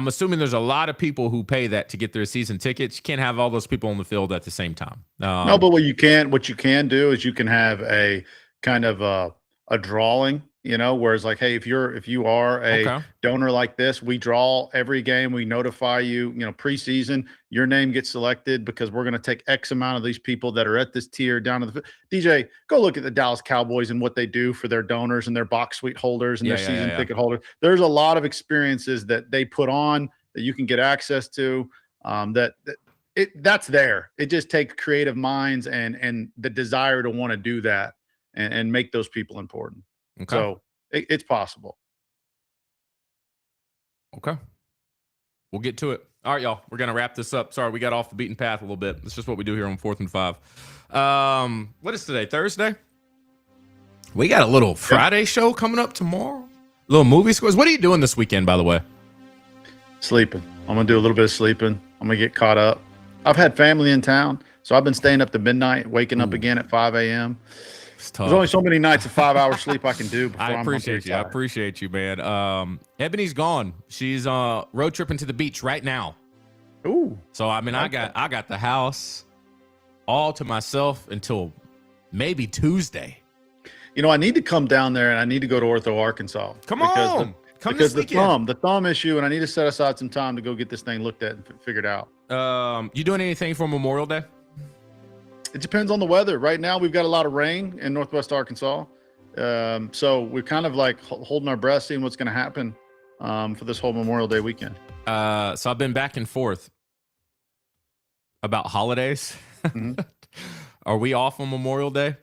assuming there's a lot of people who pay that to get their season tickets. You can't have all those people on the field at the same time. No, but what you can do is you can have a kind of a drawing, where it's like, hey, if you are a donor like this, we draw every game, we notify you, preseason, your name gets selected because we're going to take X amount of these people that are at this tier down to the DJ. Go look at the Dallas Cowboys and what they do for their donors and their box suite holders and their season ticket holders. There's a lot of experiences that they put on that you can get access to. That's there. It just takes creative minds and the desire to want to do that and make those people important. Okay. So it's possible. Okay. We'll get to it. All right, y'all. We're going to wrap this up. Sorry, we got off the beaten path a little bit. It's just what we do here on 4th and 5. What is today? Thursday? We got a little Friday show coming up tomorrow. A little movie scores. What are you doing this weekend, by the way? Sleeping. I'm going to do a little bit of sleeping. I'm going to get caught up. I've had family in town. So I've been staying up to midnight, waking up again at 5 a.m. It's tough. There's only so many nights of 5 hour sleep I can do before I I'm appreciate you. I appreciate you, man. Ebony's gone. She's road tripping to the beach right now. Ooh. So I mean, I got the house all to myself until maybe Tuesday. You know, I need to come down there and I need to go to Ortho, Arkansas. Come on. Come because this weekend. the thumb issue, and I need to set aside some time to go get this thing looked at and figured out. You doing anything for Memorial Day? It depends on the weather. Right now, we've got a lot of rain in Northwest Arkansas. So we're kind of like holding our breath, seeing what's going to happen for this whole Memorial Day weekend. So I've been back and forth about holidays. Mm-hmm. Are we off on Memorial Day?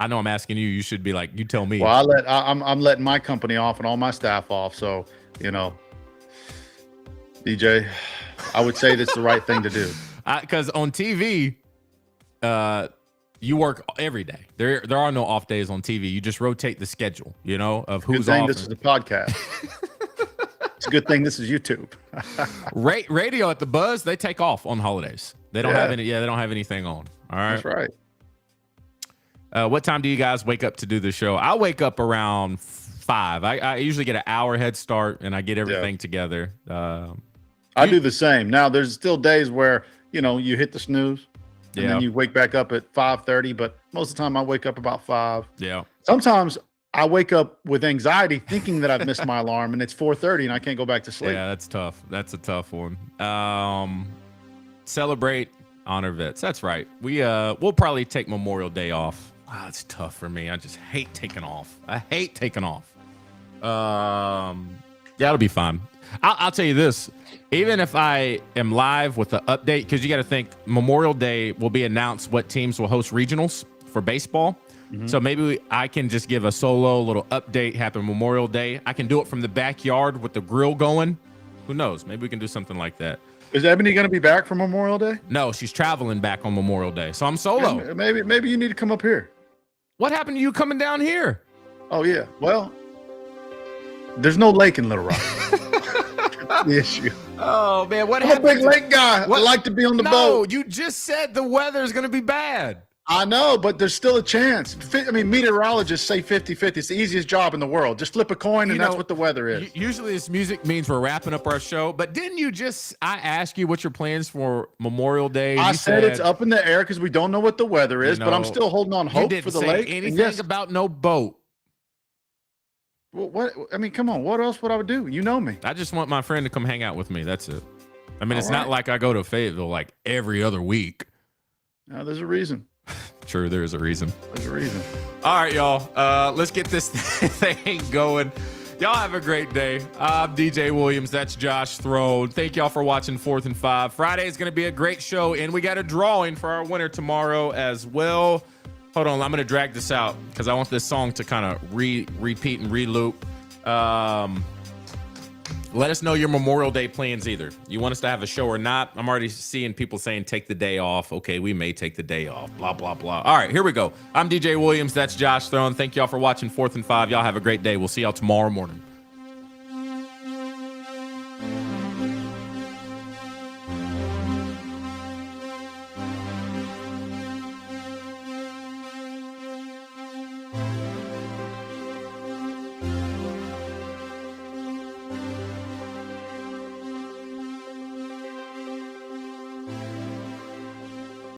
I know I'm asking you. You should be like, you tell me. Well, I'm letting my company off and all my staff off. So, you know, DJ, I would say that's the right thing to do. Because on TV, you work every day. There are no off days on TV. You just rotate the schedule, you know, of who's Good thing off. this is a podcast. It's a good thing this is YouTube. Radio at the Buzz, they take off on holidays. They don't have any. Yeah, they don't have anything on. All right. That's right. What time do you guys wake up to do the show? I wake up around 5. I usually get an hour head start and I get everything together. I do the same. Now, there's still days where, you know, you hit the snooze and then you wake back up at 5:30. But most of the time I wake up about 5. Yeah. Sometimes I wake up with anxiety thinking that I've missed my alarm and it's 4:30 and I can't go back to sleep. Yeah, that's tough. That's a tough one. Celebrate, honor vets. That's right. We'll probably take Memorial Day off. Wow, it's tough for me. I just hate taking off. I hate taking off. Yeah, it'll be fine. I'll tell you this. Even if I am live with the update, because you got to think Memorial Day will be announced what teams will host regionals for baseball. Mm-hmm. So maybe I can just give a solo little update happen Memorial Day. I can do it from the backyard with the grill going. Who knows? Maybe we can do something like that. Is Ebony going to be back for Memorial Day? No, she's traveling back on Memorial Day. So I'm solo. Maybe you need to come up here. What happened to you coming down here? Oh, yeah. Well, there's no lake in Little Rock. That's the issue. Oh, man. What I'm happened? a big lake guy. I like to be on the boat. No, you just said the weather's going to be bad. I know, but there's still a chance. I mean, meteorologists say 50-50. It's the easiest job in the world. Just flip a coin, and that's what the weather is. Usually this music means we're wrapping up our show, but didn't you I asked you what your plans for Memorial Day? I said it's up in the air because we don't know what the weather is, but I'm still holding on hope for the lake. Anything about no boat. Well, what? I mean, come on. What else would I do? You know me. I just want my friend to come hang out with me. That's it. I mean, it's not like I go to Fayetteville like every other week. No, there's a reason. True, there is a reason. There's a reason. All right, y'all. Let's get this thing going. Y'all have a great day. I'm DJ Williams. That's Josh Throne. Thank y'all for watching 4th and 5. Friday is going to be a great show, and we got a drawing for our winner tomorrow as well. Hold on, I'm going to drag this out because I want this song to kind of repeat and re-loop. Let us know your Memorial Day plans either. You want us to have a show or not? I'm already seeing people saying take the day off. Okay, we may take the day off. Blah, blah, blah. All right, here we go. I'm DJ Williams. That's Josh Throne. Thank y'all for watching 4th and 5. Y'all have a great day. We'll see y'all tomorrow morning.